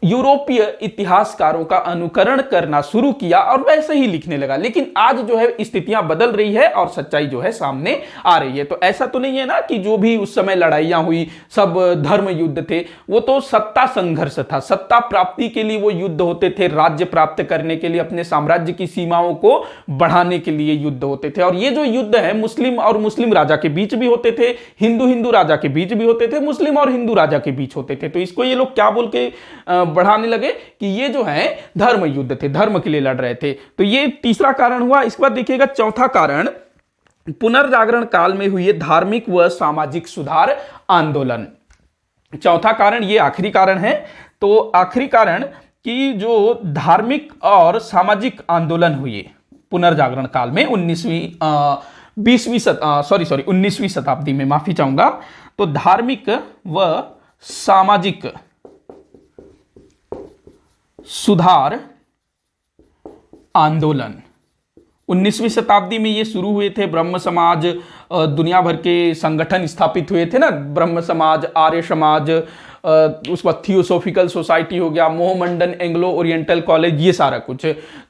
यूरोपीय इतिहासकारों का अनुकरण करना शुरू किया और वैसे ही लिखने लगा। लेकिन आज जो है स्थितियां बदल रही है और सच्चाई जो है सामने आ रही है। तो ऐसा तो नहीं है ना कि जो भी उस समय लड़ाइयां हुई सब धर्म युद्ध थे, वो तो सत्ता संघर्ष था, सत्ता प्राप्ति के लिए वो युद्ध होते थे, राज्य प्राप्त करने के लिए, अपने साम्राज्य की सीमाओं को बढ़ाने के लिए युद्ध होते थे। और ये जो युद्ध है मुस्लिम और मुस्लिम राजा के बीच भी होते थे, हिंदू हिंदू राजा के बीच भी होते थे, मुस्लिम और हिंदू राजा के बीच होते थे। तो इसको ये लोग क्या बोल के बढ़ाने लगे कि ये जो है धर्म युद्ध थे, धर्म के लिए लड़ रहे थे। तो ये तीसरा कारण हुआ। इसके बाद देखिएगा चौथा कारण, पुनर्जागरण काल में हुए धार्मिक व सामाजिक सुधार आंदोलन। चौथा कारण, ये आखिरी कारण है। तो आखिरी कारण कि जो धार्मिक और सामाजिक आंदोलन हुए पुनर्जागरण काल में 19वीं शताब्दी में, माफी चाहूंगा। तो धार्मिक व सामाजिक सुधार आंदोलन 19वीं शताब्दी में ये शुरू हुए थे। ब्रह्म समाज, दुनिया भर के संगठन स्थापित हुए थे ना, ब्रह्म समाज, आर्य समाज, उसके बाद थियोसोफिकल सोसाइटी हो गया, मोहमंडन एंग्लो ओरिएंटल कॉलेज, ये सारा कुछ।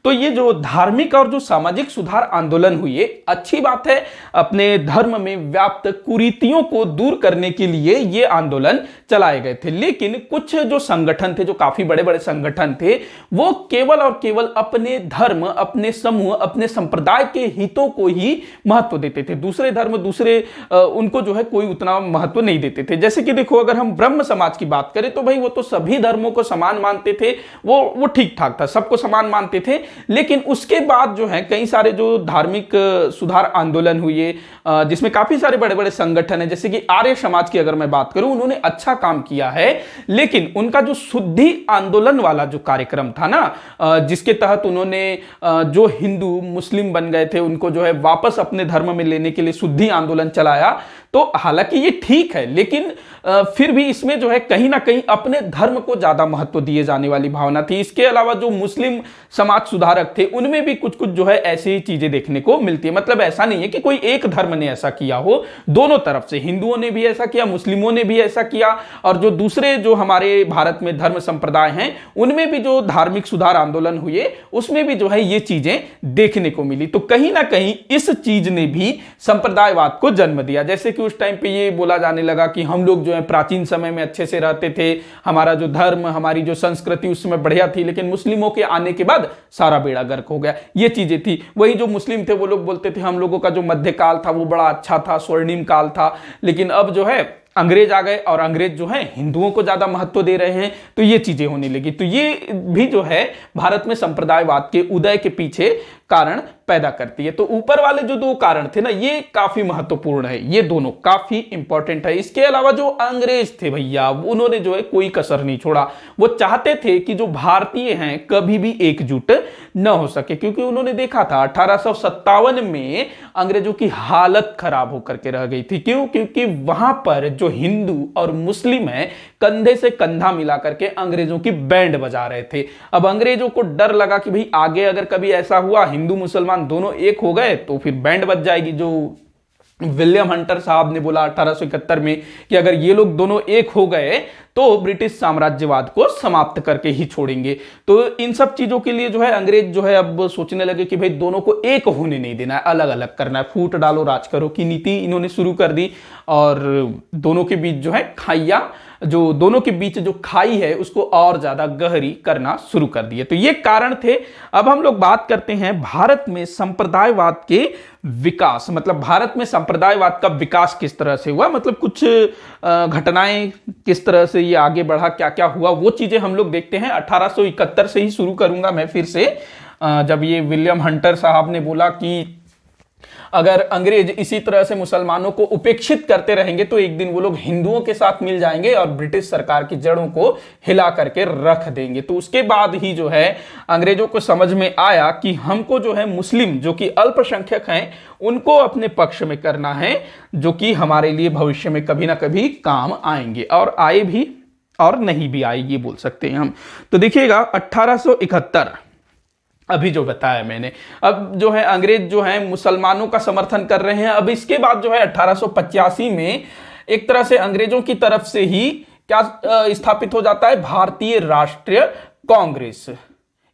तो ये जो धार्मिक और जो सामाजिक सुधार आंदोलन हुए, अच्छी बात है, अपने धर्म में व्याप्त कुरीतियों को दूर करने के लिए ये आंदोलन चलाए गए थे। लेकिन कुछ जो संगठन थे, जो काफी बड़े बड़े संगठन थे, वो केवल और केवल अपने धर्म, अपने समूह, अपने संप्रदाय के हितों को ही महत्व देते थे। दूसरे धर्म, दूसरे उनको जो है कोई उतना महत्व नहीं देते थे। जैसे कि देखो, अगर हम ब्रह्म समाज की बात करें तो भाई वो तो सभी धर्मों को समान मानते थे, वो ठीक ठाक था, सबको समान मानते थे। लेकिन उसके बाद जो है कई सारे जो धार्मिक सुधार आंदोलन हुए, जिसमें काफी सारे बड़े बड़े संगठन हैं, जैसे कि आर्य समाज की अगर मैं बात करूं, उन्होंने अच्छा काम किया है। लेकिन उनका जो शुद्धि आंदोलन वाला जो कार्यक्रम था ना, जिसके तहत उन्होंने जो हिंदू मुस्लिम बन गए थे उनको जो है वापस अपने धर्म में लेने के लिए शुद्धि आंदोलन चलाया। तो हालांकि ये ठीक है, लेकिन फिर भी इसमें जो है कहीं ना कहीं अपने धर्म को ज्यादा महत्व दिए जाने वाली भावना थी। इसके अलावा जो मुस्लिम समाज सुधारक थे, उनमें भी कुछ कुछ जो है ऐसी चीजें देखने को मिलती है। मतलब ऐसा नहीं है कि कोई एक धर्म ने ऐसा किया हो, दोनों तरफ से, हिंदुओं ने भी ऐसा किया, मुस्लिमों ने भी ऐसा किया, और जो दूसरे जो हमारे भारत में धर्म संप्रदाय हैं, उनमें भी जो धार्मिक सुधार आंदोलन हुए, उसमें भी जो है ये चीजें देखने को मिली। तो कहीं ना कहीं इस चीज ने भी संप्रदायवाद को जन्म दिया। जैसे कि उस टाइम पे ये बोला जाने लगा कि हम लोग जो है प्राचीन समय में अच्छे से रहते थे, हमारा जो धर्म, हमारी जो संस्कृति उस समय बढ़िया थी, लेकिन मुस्लिमों के आने के बाद सारा बेड़ा गर्क हो गया। ये चीजें थी। वही जो मुस्लिम थे वो लोग बोलते थे हम लोगों का जो मध्यकाल था वो बड़ा अच्छा था, स्वर्णिम काल था। लेकिन अब जो है अंग्रेज आ गए और अंग्रेज जो है हिंदुओं को ज्यादा महत्व दे रहे हैं, तो ये चीजें होने लगी। तो ये भी जो है भारत में संप्रदायवाद के उदय के पीछे कारण पैदा करती है। तो ऊपर वाले जो दो कारण थे ना, ये काफी महत्वपूर्ण है, ये दोनों काफी इंपॉर्टेंट है। इसके अलावा जो अंग्रेज थे भैया, उन्होंने जो है कोई कसर नहीं छोड़ा। वो चाहते थे कि जो भारतीय हैं कभी भी एकजुट न हो सके, क्योंकि उन्होंने देखा था 1857 में अंग्रेजों की हालत खराब होकर के रह गई थी। क्यों? क्योंकि वहां पर जो हिंदू और मुस्लिम है कंधे से कंधा मिला करके अंग्रेजों की बैंड बजा रहे थे। अब अंग्रेजों को डर लगा कि भाई आगे अगर कभी ऐसा हुआ, हिंदू मुसलमान दोनों एक हो गए, तो फिर बैंड बज जाएगी। जो विलियम हंटर साहब ने बोला 1871 में कि अगर ये लोग दोनों एक हो गए तो ब्रिटिश साम्राज्यवाद को समाप्त करके ही छोड़ेंगे। तो इन सब चीजों के लिए जो है अंग्रेज जो है अब सोचने लगे कि भाई दोनों को एक होने नहीं देना है, अलग अलग करना है, फूट डालो राज करो की नीति इन्होंने शुरू कर दी। और दोनों के बीच जो है खाइया, जो दोनों के बीच जो खाई है उसको और ज्यादा गहरी करना शुरू कर दिए। तो ये कारण थे। अब हम लोग बात करते हैं भारत में संप्रदायवाद के विकास, मतलब भारत में संप्रदायवाद का विकास किस तरह से हुआ, मतलब कुछ घटनाएं किस तरह से ये आगे बढ़ा, क्या क्या हुआ, वो चीजें हम लोग देखते हैं। 1871 से ही शुरू करूंगा मैं फिर से, जब ये विलियम हंटर साहब ने बोला कि अगर अंग्रेज इसी तरह से मुसलमानों को उपेक्षित करते रहेंगे तो एक दिन वो लोग हिंदुओं के साथ मिल जाएंगे और ब्रिटिश सरकार की जड़ों को हिला करके रख देंगे। तो उसके बाद ही जो है अंग्रेजों को समझ में आया कि हमको जो है मुस्लिम, जो कि अल्पसंख्यक हैं, उनको अपने पक्ष में करना है, जो कि हमारे लिए भविष्य में कभी ना कभी काम आएंगे, और आए भी और नहीं भी आए, ये बोल सकते हैं हम। तो देखिएगा 1871 अभी जो बताया मैंने, अब जो है अंग्रेज जो है मुसलमानों का समर्थन कर रहे हैं। अब इसके बाद जो है 1885 में एक तरह से अंग्रेजों की तरफ से ही क्या स्थापित हो जाता है? भारतीय राष्ट्रीय कांग्रेस।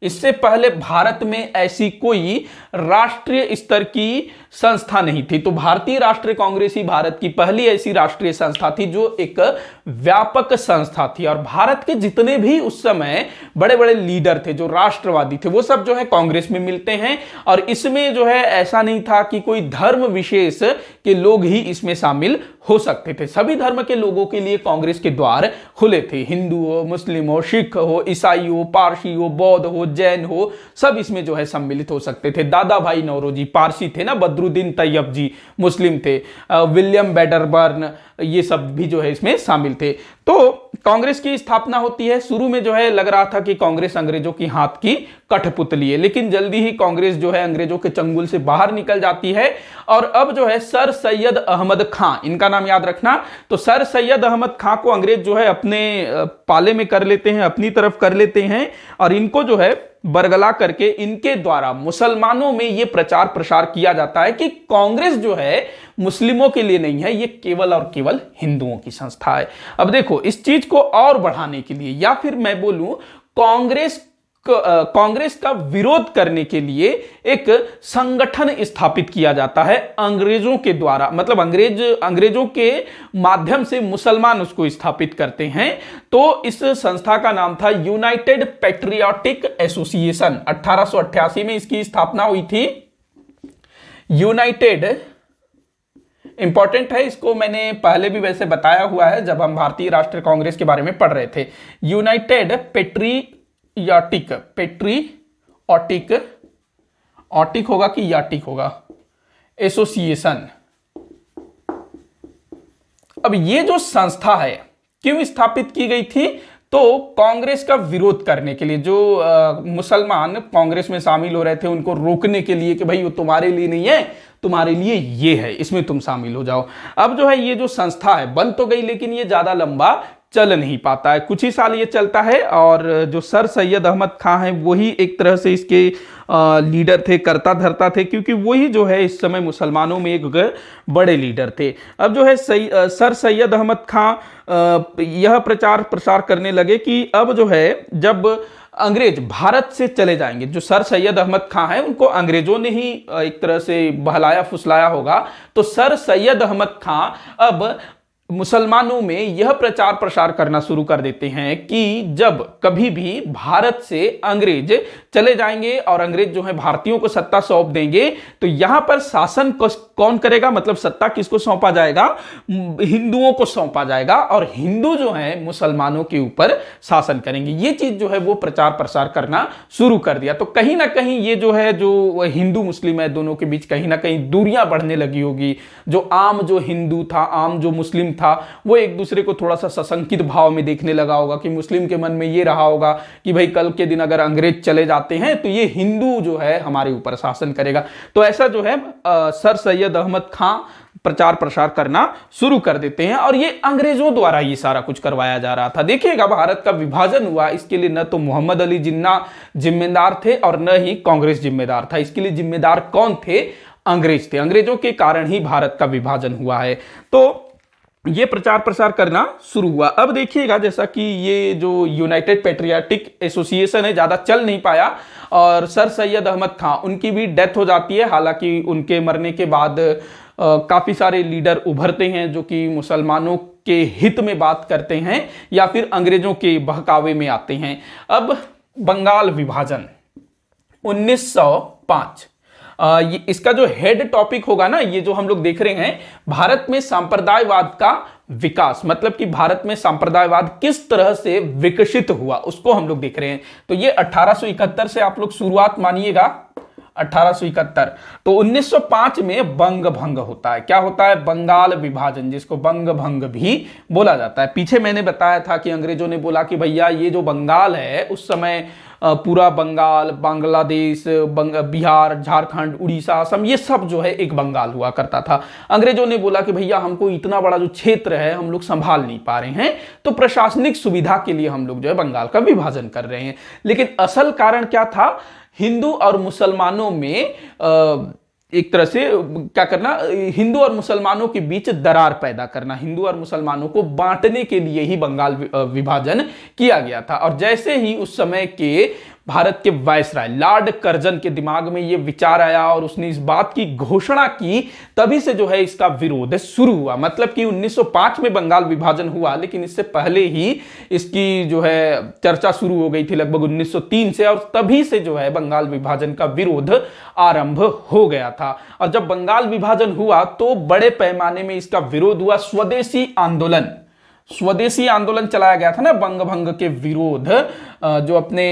इससे पहले भारत में ऐसी कोई राष्ट्रीय स्तर की संस्था नहीं थी। तो भारतीय राष्ट्रीय कांग्रेस ही भारत की पहली ऐसी राष्ट्रीय संस्था थी जो एक व्यापक संस्था थी। और भारत के जितने भी उस समय बड़े बड़े लीडर थे जो राष्ट्रवादी थे, वो सब जो है कांग्रेस में मिलते हैं। और इसमें जो है ऐसा नहीं था कि कोई धर्म विशेष के लोग ही इसमें शामिल हो सकते थे। सभी धर्म के लोगों के लिए कांग्रेस के द्वार खुले थे। हिंदू हो, मुस्लिम हो, सिख हो, ईसाई हो, पारसी हो, बौद्ध हो, जैन हो, सब इसमें जो है सम्मिलित हो सकते थे। दादा भाई नौरोजी पारसी थे ना, बदरुद्दीन तैयब जी मुस्लिम थे, विलियम वेडरबर्न, ये सब भी जो है इसमें शामिल थे। तो कांग्रेस की स्थापना होती है। शुरू में जो है लग रहा था कि कांग्रेस अंग्रेजों की हाथ की कठपुतली है, लेकिन जल्दी ही कांग्रेस जो है अंग्रेजों के चंगुल से बाहर निकल जाती है। और अब जो है सर सैयद अहमद खां, इनका नाम याद रखना। तो सर सैयद अहमद खां को अंग्रेज जो है अपने पाले में कर लेते हैं, अपनी तरफ कर लेते हैं। और इनको जो है बरगला करके इनके द्वारा मुसलमानों में यह प्रचार प्रसार किया जाता है कि कांग्रेस जो है मुस्लिमों के लिए नहीं है, ये केवल और केवल हिंदुओं की संस्था है। अब देखो, इस चीज को और बढ़ाने के लिए, या फिर मैं बोलूं कांग्रेस का विरोध करने के लिए एक संगठन स्थापित किया जाता है अंग्रेजों के द्वारा। मतलब अंग्रेजों के माध्यम से मुसलमान उसको स्थापित करते हैं। तो इस संस्था का नाम था यूनाइटेड पैट्रियोटिक एसोसिएशन। 1888 में इसकी स्थापना हुई थी। यूनाइटेड, इंपॉर्टेंट है, इसको मैंने पहले भी वैसे बताया हुआ है जब हम भारतीय राष्ट्रीय कांग्रेस के बारे में पढ़ रहे थे। यूनाइटेड पैट्रियोटिक होगा कि याटिक होगा, एसोसिएशन। अब ये जो संस्था है क्यों स्थापित की गई थी? तो कांग्रेस का विरोध करने के लिए, जो मुसलमान कांग्रेस में शामिल हो रहे थे उनको रोकने के लिए कि भाई वो तुम्हारे लिए नहीं है, तुम्हारे लिए ये है, इसमें तुम शामिल हो जाओ। अब जो है ये जो संस्था है बन तो गई, लेकिन ये ज्यादा लंबा चल नहीं पाता है, कुछ ही साल ये चलता है। और जो सर सैयद अहमद खां है वही एक तरह से इसके लीडर थे, करता धरता थे, क्योंकि वही जो है इस समय मुसलमानों में एक बड़े लीडर थे। अब जो है सर सैयद अहमद खां यह प्रचार प्रसार करने लगे कि अब जो है जब अंग्रेज भारत से चले जाएंगे, जो सर सैयद अहमद खां है उनको अंग्रेजों ने ही एक तरह से बहलाया फुसलाया होगा। तो सर सैयद अहमद खां अब मुसलमानों में यह प्रचार प्रसार करना शुरू कर देते हैं कि जब कभी भी भारत से अंग्रेज चले जाएंगे और अंग्रेज जो है भारतीयों को सत्ता सौंप देंगे, तो यहां पर शासन कौन करेगा? मतलब सत्ता किसको सौंपा जाएगा? हिंदुओं को सौंपा जाएगा, और हिंदू जो है मुसलमानों के ऊपर शासन करेंगे। ये चीज जो है वो प्रचार प्रसार करना शुरू कर दिया। तो कहीं ना कहीं ये जो है, जो हिंदू मुस्लिम है, दोनों के बीच कहीं ना कहीं दूरियां बढ़ने लगी होगी। जो आम जो हिंदू था, आम जो मुस्लिम था, वो एक दूसरे को थोड़ा सा सशंकित भाव में देखने लगा होगा कि मुस्लिम के मन में ये रहा होगा कि भाई कल के दिन अगर अंग्रेज चले जाते हैं तो ये हिंदू जो है हमारे ऊपर शासन करेगा। तो ऐसा जो है सर सैयद अहमद खां प्रचार प्रसार करना शुरू कर देते हैं, और ये अंग्रेजों द्वारा ये सारा कुछ करवाया जा रहा था। देखिएगा, भारत का विभाजन हुआ, इसके लिए न तो मोहम्मद अली जिन्ना जिम्मेदार थे और न ही कांग्रेस जिम्मेदार था। इसके लिए जिम्मेदार कौन थे? अंग्रेज थे। अंग्रेजों के कारण ही भारत का विभाजन हुआ है। तो ये प्रचार प्रसार करना शुरू हुआ। अब देखिएगा, जैसा कि ये जो यूनाइटेड पैट्रियोटिक एसोसिएशन है ज्यादा चल नहीं पाया, और सर सैयद अहमद खां उनकी भी डेथ हो जाती है। हालांकि उनके मरने के बाद काफी सारे लीडर उभरते हैं जो कि मुसलमानों के हित में बात करते हैं या फिर अंग्रेजों के बहकावे में आते हैं। अब बंगाल विभाजन 1905, इसका जो हेड टॉपिक होगा ना, ये जो हम लोग देख रहे हैं, भारत में सांप्रदायवाद का विकास, मतलब कि भारत में सांप्रदायवाद किस तरह से विकसित हुआ उसको हम लोग देख रहे हैं। तो ये 1871 से आप लोग शुरुआत मानिएगा, 1871। तो 1905 में बंग भंग होता है। क्या होता है? बंगाल विभाजन, जिसको बंग भंग भी बोला जाता है। पीछे मैंने बताया था कि अंग्रेजों ने बोला कि भैया ये जो बंगाल है, उस समय पूरा बंगाल, बांग्लादेश, बिहार, झारखंड, उड़ीसा, असम, ये सब जो है एक बंगाल हुआ करता था। अंग्रेजों ने बोला कि भैया हमको इतना बड़ा जो क्षेत्र है हम लोग संभाल नहीं पा रहे हैं, तो प्रशासनिक सुविधा के लिए हम लोग जो है बंगाल का विभाजन कर रहे हैं। लेकिन असल कारण क्या था? हिंदू और मुसलमानों में एक तरह से क्या करना, हिंदू और मुसलमानों के बीच दरार पैदा करना, हिंदू और मुसलमानों को बांटने के लिए ही बंगाल विभाजन किया गया था। और जैसे ही उस समय के भारत के वायसराय लॉर्ड कर्जन के दिमाग में यह विचार आया और उसने इस बात की घोषणा की, तभी से जो है इसका विरोध शुरू हुआ। मतलब कि 1905 में बंगाल विभाजन हुआ, लेकिन इससे पहले ही इसकी जो है चर्चा शुरू हो गई थी लगभग 1903 से, और तभी से जो है बंगाल विभाजन का विरोध आरंभ हो गया था। और जब बंगाल विभाजन हुआ तो बड़े पैमाने में इसका विरोध हुआ। स्वदेशी आंदोलन चलाया गया था ना बंग भंग के विरोध, जो अपने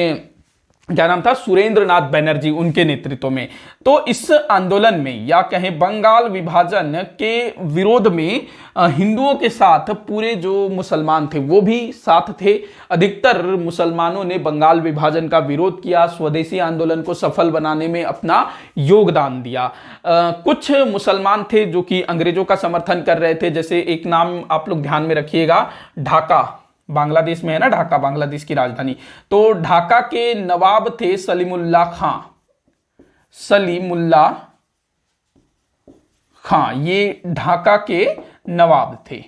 क्या नाम था, सुरेंद्र नाथ बैनर्जी, उनके नेतृत्व में। तो इस आंदोलन में या कहें बंगाल विभाजन के विरोध में हिंदुओं के साथ पूरे जो मुसलमान थे वो भी साथ थे। अधिकतर मुसलमानों ने बंगाल विभाजन का विरोध किया, स्वदेशी आंदोलन को सफल बनाने में अपना योगदान दिया। कुछ मुसलमान थे जो कि अंग्रेजों का समर्थन कर रहे थे, जैसे एक नाम आप लोग ध्यान में रखिएगा, ढाका, बांग्लादेश में है ना ढाका, बांग्लादेश की राजधानी। तो ढाका के नवाब थे सलीमुल्ला खां, ये ढाका के नवाब थे।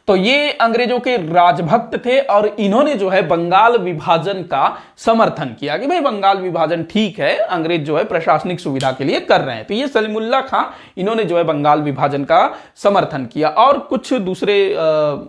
तो ये अंग्रेजों के राजभक्त थे और इन्होंने जो है बंगाल विभाजन का समर्थन किया कि भाई बंगाल विभाजन ठीक है, अंग्रेज जो है प्रशासनिक सुविधा के लिए कर रहे हैं। तो ये सलीमुल्ला खां, इन्होंने जो है बंगाल विभाजन का समर्थन किया। और कुछ दूसरे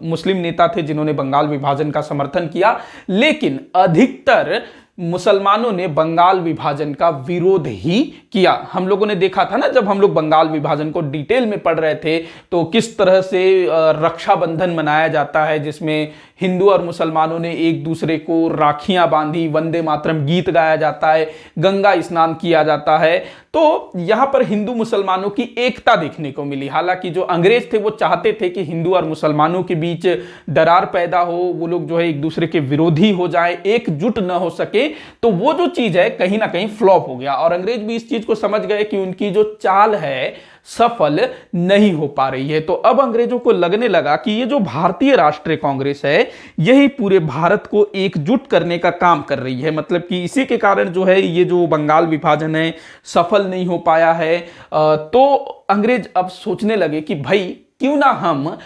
मुस्लिम नेता थे जिन्होंने बंगाल विभाजन का समर्थन किया, लेकिन अधिकतर मुसलमानों ने बंगाल विभाजन का विरोध ही किया। हम लोगों ने देखा था ना, जब हम लोग बंगाल विभाजन को डिटेल में पढ़ रहे थे, तो किस तरह से रक्षाबंधन मनाया जाता है, जिसमें हिंदू और मुसलमानों ने एक दूसरे को राखियां बांधी, वंदे मातरम गीत गाया जाता है, गंगा स्नान किया जाता है। तो यहां पर हिंदू मुसलमानों की एकता देखने को मिली। हालांकि जो अंग्रेज थे वो चाहते थे कि हिंदू और मुसलमानों के बीच दरार पैदा हो, वो लोग जो है एक दूसरे के विरोधी हो जाए, एकजुट न हो सके। तो वो जो चीज है कहीं ना कहीं फ्लॉप हो गया और अंग्रेज भी इस चीज को समझ गए कि उनकी जो चाल है सफल नहीं हो पा रही है। तो अब अंग्रेजों को लगने लगा कि ये जो भारतीय राष्ट्रीय कांग्रेस है यही पूरे भारत को एकजुट करने का काम कर रही है। मतलब कि इसी के कारण जो है ये जो बंगाल विभाजन है सफल नहीं हो पाया है। तो अंग्रेज अब सोचने लगे कि भाई क्यों ना हम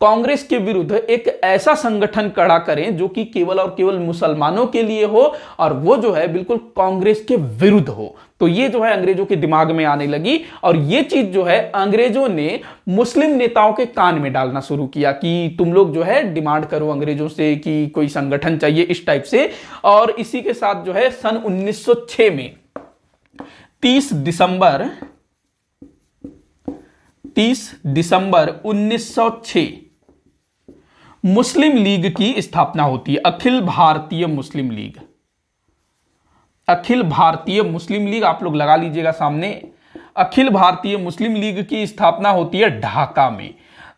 कांग्रेस के विरुद्ध एक ऐसा संगठन खड़ा करें जो कि केवल और केवल मुसलमानों के लिए हो और वो जो है बिल्कुल कांग्रेस के विरुद्ध हो। तो ये जो है अंग्रेजों के दिमाग में आने लगी और ये चीज जो है अंग्रेजों ने मुस्लिम नेताओं के कान में डालना शुरू किया कि तुम लोग जो है डिमांड करो अंग्रेजों से कि कोई संगठन चाहिए इस टाइप से। और इसी के साथ जो है सन 1906 में 30 दिसंबर 1906 मुस्लिम लीग की स्थापना होती है। अखिल भारतीय मुस्लिम लीग आप लोग लगा लीजिएगा सामने। अखिल भारतीय मुस्लिम लीग की स्थापना होती है ढाका में।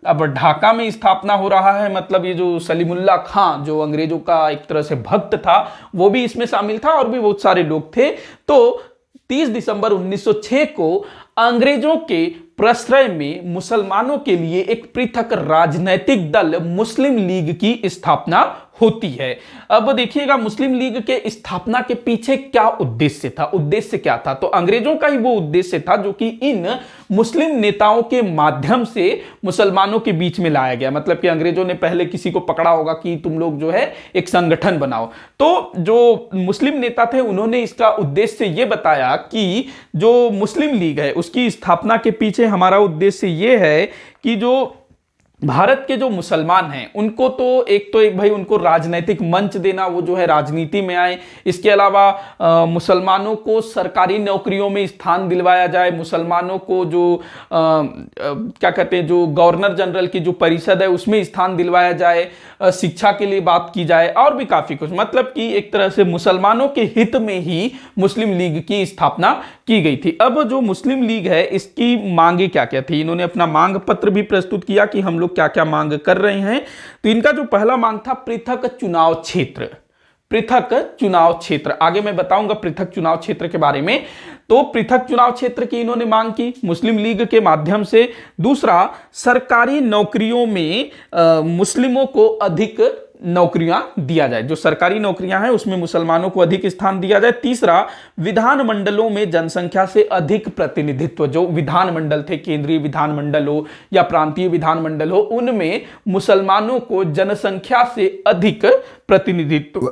अब ढाका में स्थापना हो रहा है, मतलब ये जो सलीमुल्ला खां जो अंग्रेजों का एक तरह से भक्त था वो भी इसमें शामिल था और भी बहुत सारे लोग थे। तो 30 दिसंबर 1906 को अंग्रेजों के प्रश्रय में मुसलमानों के लिए एक पृथक राजनैतिक दल मुस्लिम लीग की स्थापना होती है। अब देखिएगा मुस्लिम लीग के स्थापना के पीछे क्या उद्देश्य था, उद्देश्य क्या था? तो अंग्रेजों का ही वो उद्देश्य था जो कि इन मुस्लिम नेताओं के माध्यम से मुसलमानों के बीच में लाया गया। मतलब कि अंग्रेजों ने पहले किसी को पकड़ा होगा कि तुम लोग जो है एक संगठन बनाओ। तो जो मुस्लिम नेता थे उन्होंने इसका उद्देश्य ये बताया कि जो मुस्लिम लीग है उसकी स्थापना के पीछे हमारा उद्देश्य ये है कि जो भारत के जो मुसलमान हैं उनको तो एक भाई उनको राजनीतिक मंच देना, वो जो है राजनीति में आए। इसके अलावा मुसलमानों को सरकारी नौकरियों में स्थान दिलवाया जाए, मुसलमानों को जो क्या कहते हैं जो गवर्नर जनरल की जो परिषद है उसमें स्थान दिलवाया जाए, शिक्षा के लिए बात की जाए और भी काफी कुछ। मतलब कि एक तरह से मुसलमानों के हित में ही मुस्लिम लीग की स्थापना की गई थी। अब जो मुस्लिम लीग है इसकी मांगे क्या क्या थी, इन्होंने अपना मांग पत्र भी प्रस्तुत किया कि हम लोग क्या क्या मांग कर रहे हैं। तो इनका जो पहला मांग था पृथक चुनाव क्षेत्र। आगे मैं बताऊंगा पृथक चुनाव क्षेत्र के बारे में। तो पृथक चुनाव क्षेत्र की इन्होंने मांग की मुस्लिम लीग के माध्यम से। दूसरा, सरकारी नौकरियों में मुस्लिमों को अधिक नौकरियां दिया जाए, जो सरकारी नौकरियां हैं उसमें मुसलमानों को अधिक स्थान दिया जाए। तीसरा, विधानमंडलों में जनसंख्या से अधिक प्रतिनिधित्व, जो विधानमंडल थे, केंद्रीय विधानमंडल हो या प्रांतीय विधानमंडल हो, उनमें मुसलमानों को जनसंख्या से अधिक प्रतिनिधित्व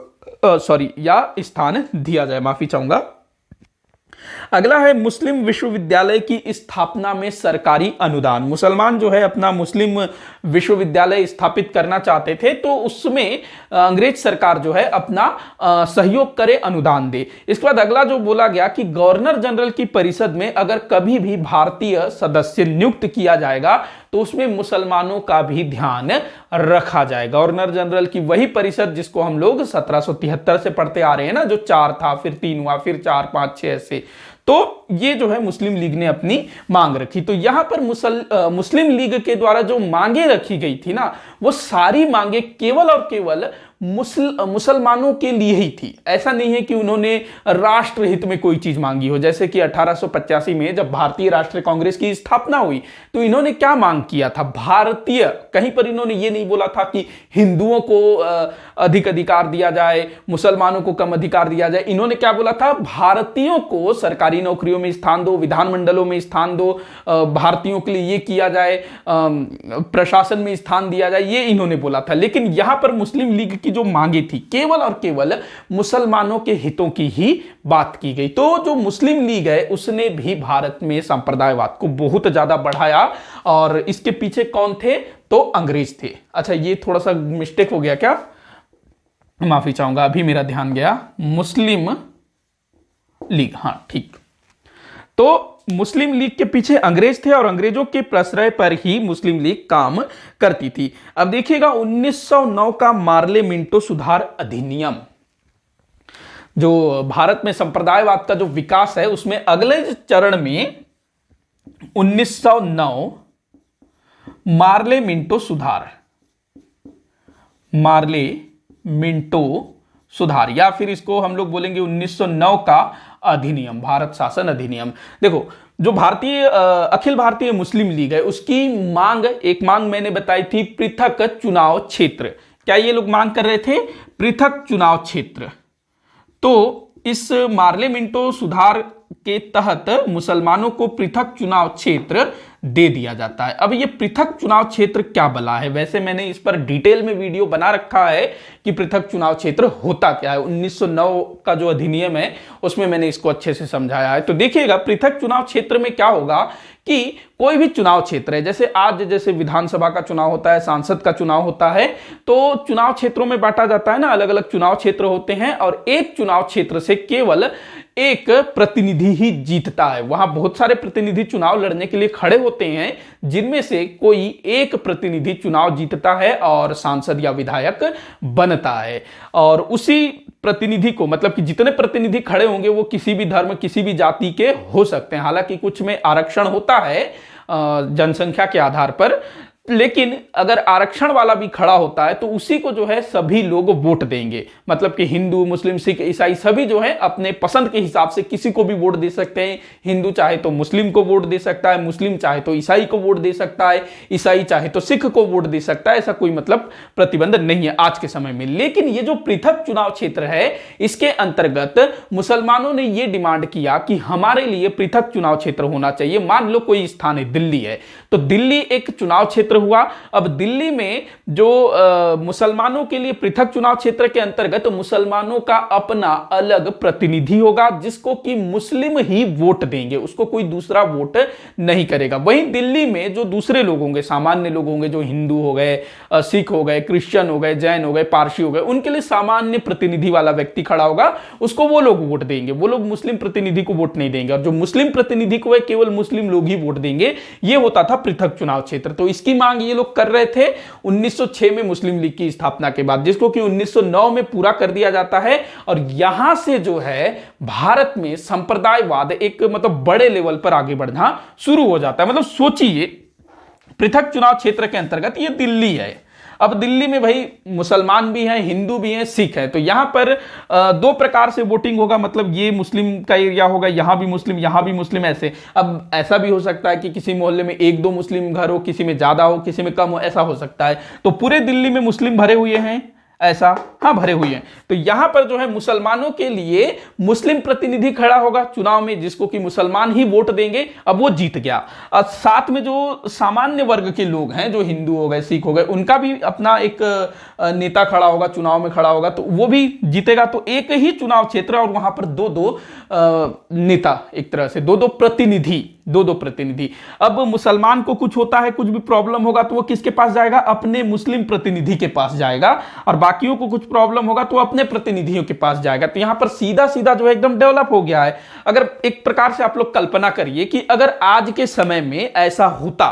या स्थान दिया जाए, माफी चाहूंगा। अगला है मुस्लिम विश्वविद्यालय की स्थापना में सरकारी अनुदान। मुसलमान जो है अपना मुस्लिम विश्वविद्यालय स्थापित करना चाहते थे, तो उसमें अंग्रेज सरकार जो है अपना सहयोग करे, अनुदान दे। इसके बाद अगला जो बोला गया कि गवर्नर जनरल की परिषद में अगर कभी भी भारतीय सदस्य नियुक्त किया जाएगा तो उसमें मुसलमानों का भी ध्यान रखा जाएगा। गवर्नर जनरल की वही परिषद जिसको हम लोग 1773 से पढ़ते आ रहे हैं ना, जो 4 था, फिर 3 हुआ, फिर 4, 5, 6 ऐसे। तो ये जो है मुस्लिम लीग ने अपनी मांग रखी। तो यहां पर मुस्लिम लीग के द्वारा जो मांगे रखी गई थी ना, वो सारी मांगे केवल और केवल मुसलमानों के लिए ही थी। ऐसा नहीं है कि उन्होंने राष्ट्र हित में कोई चीज मांगी हो। जैसे कि 1885 में जब भारतीय राष्ट्रीय कांग्रेस की स्थापना हुई तो इन्होंने क्या मांग किया था? भारतीय, कहीं पर इन्होंने ये नहीं बोला था कि हिंदुओं को अधिक अधिकार दिया जाए, मुसलमानों को कम अधिकार दिया जाए। इन्होंने क्या बोला था? भारतीयों को सरकारी नौकरियों में स्थान दो, विधानमंडलों में स्थान दो, भारतीयों के लिए ये किया जाए, प्रशासन में स्थान दिया जाए, ये इन्होंने बोला था। लेकिन यहां पर मुस्लिम लीग की जो मांगे थी केवल और केवल मुसलमानों के हितों की ही बात की गई। तो जो मुस्लिम लीग है उसने भी भारत में संप्रदायवाद को बहुत ज्यादा बढ़ाया, और इसके पीछे कौन थे? तो अंग्रेज थे। अच्छा, ये थोड़ा सा मिस्टेक हो गया क्या, माफी चाहूंगा, अभी मेरा ध्यान गया। मुस्लिम लीग, हां ठीक। तो मुस्लिम लीग के पीछे अंग्रेज थे और अंग्रेजों के प्रश्रय पर ही मुस्लिम लीग काम करती थी। अब देखिएगा 1909 का मार्ले मिंटो सुधार अधिनियम, जो भारत में संप्रदायवाद का जो विकास है उसमें अगले चरण में 1909 मार्ले मिंटो सुधार, मार्ले मिंटो सुधार, या फिर इसको हम लोग बोलेंगे 1909 का अधिनियम, भारत शासन अधिनियम। देखो, जो अखिल भारतीय मुस्लिम लीग है उसकी मांग, एक मांग मैंने बताई थी, पृथक चुनाव क्षेत्र। क्या ये लोग मांग कर रहे थे? पृथक चुनाव क्षेत्र। तो इस मार्ले मिंटो सुधार के तहत मुसलमानों को पृथक चुनाव क्षेत्र दे दिया जाता है। अब ये पृथक चुनाव क्षेत्र क्या बला है? वैसे मैंने इस पर डिटेल में वीडियो बना रखा है कि पृथक चुनाव क्षेत्र होता क्या है। 1909 का जो अधिनियम है उसमें मैंने इसको अच्छे से समझाया है। तो देखिएगा, पृथक चुनाव क्षेत्र में क्या होगा कि कोई भी चुनाव क्षेत्र है, जैसे आज जैसे विधानसभा का चुनाव होता है, सांसद का चुनाव होता है, तो चुनाव क्षेत्रों में बांटा जाता है ना, अलग अलग चुनाव क्षेत्र होते हैं, और एक चुनाव क्षेत्र से केवल एक प्रतिनिधि ही जीतता है। वहां बहुत सारे प्रतिनिधि चुनाव लड़ने के लिए खड़े होते हैं, जिनमें से कोई एक प्रतिनिधि चुनाव जीतता है और सांसद या विधायक बनता है। और उसी प्रतिनिधि को, मतलब कि जितने प्रतिनिधि खड़े होंगे वो किसी भी धर्म, किसी भी जाति के हो सकते हैं। हालांकि कुछ में आरक्षण होता है जनसंख्या के आधार पर, लेकिन अगर आरक्षण वाला भी खड़ा होता है तो उसी को जो है सभी लोग वोट देंगे। मतलब कि हिंदू, मुस्लिम, सिख, ईसाई सभी जो है अपने पसंद के हिसाब से किसी को भी वोट दे सकते हैं। हिंदू चाहे तो मुस्लिम को वोट दे सकता है, मुस्लिम चाहे तो ईसाई को वोट दे सकता है, ईसाई चाहे तो सिख को वोट दे सकता है। ऐसा कोई मतलब प्रतिबंध नहीं है आज के समय में। लेकिन ये जो पृथक चुनाव क्षेत्र है, इसके अंतर्गत मुसलमानों ने यह डिमांड किया कि हमारे लिए पृथक चुनाव क्षेत्र होना चाहिए। मान लो कोई स्थान है, दिल्ली है, तो दिल्ली एक चुनाव क्षेत्र हुआ। अब दिल्ली में जो मुसलमानों के लिए पृथक चुनाव क्षेत्र के अंतर्गत मुसलमानों का अपना अलग प्रतिनिधि होगा, जिसको कि मुस्लिम ही वोट देंगे, उसको कोई दूसरा वोट नहीं करेगा। वहीं दिल्ली में जो दूसरे लोग होंगे, सामान्य लोग होंगे, जो हिंदू हो गए, सिख हो गए, क्रिश्चियन हो गए, जैन हो गए, पारसी हो गए, उनके लिए सामान्य प्रतिनिधि वाला व्यक्ति खड़ा होगा, उसको वो लोग वोट देंगे। वो लोग मुस्लिम प्रतिनिधि को वोट नहीं देंगे, और जो मुस्लिम प्रतिनिधि को है केवल मुस्लिम लोग ही वोट देंगे। ये होता था पृथक चुनाव क्षेत्र। तो इसकी मांग ये लोग कर रहे थे 1906 में मुस्लिम लीग की स्थापना के बाद, जिसको कि 1909 में पूरा कर दिया जाता है। और यहां से जो है भारत में संप्रदायवाद एक मतलब बड़े लेवल पर आगे बढ़ना शुरू हो जाता है। मतलब सोचिए, पृथक चुनाव क्षेत्र के अंतर्गत ये दिल्ली है। अब दिल्ली में भाई मुसलमान भी हैं, हिंदू भी हैं, सिख हैं, तो यहां पर दो प्रकार से वोटिंग होगा। मतलब ये मुस्लिम का एरिया होगा, यहां भी मुस्लिम, यहां भी मुस्लिम, ऐसे। अब ऐसा भी हो सकता है कि किसी मोहल्ले में एक दो मुस्लिम घर हो, किसी में ज्यादा हो, किसी में कम हो, ऐसा हो सकता है। तो पूरे दिल्ली में मुस्लिम भरे हुए हैं। ऐसा हाँ भरे हुए हैं। तो यहां पर जो है मुसलमानों के लिए मुस्लिम प्रतिनिधि खड़ा होगा चुनाव में, जिसको कि मुसलमान ही वोट देंगे, अब वो जीत गया। और साथ में जो सामान्य वर्ग के लोग हैं, जो हिंदू हो गए, सिख हो गए, उनका भी अपना एक नेता खड़ा होगा, चुनाव में खड़ा होगा, तो वो भी जीतेगा। तो एक ही चुनाव क्षेत्र और वहां पर दो दो नेता, एक तरह से दो दो प्रतिनिधि। अब मुसलमान को कुछ होता है, कुछ भी प्रॉब्लम होगा तो वो किसके पास जाएगा? अपने मुस्लिम प्रतिनिधि के पास जाएगा। और बाकियों को कुछ प्रॉब्लम होगा तो अपने प्रतिनिधियों के पास जाएगा। तो यहां पर सीधा सीधा जो है एकदम डेवलप हो गया है। अगर एक प्रकार से आप लोग कल्पना करिए कि अगर आज के समय में ऐसा होता,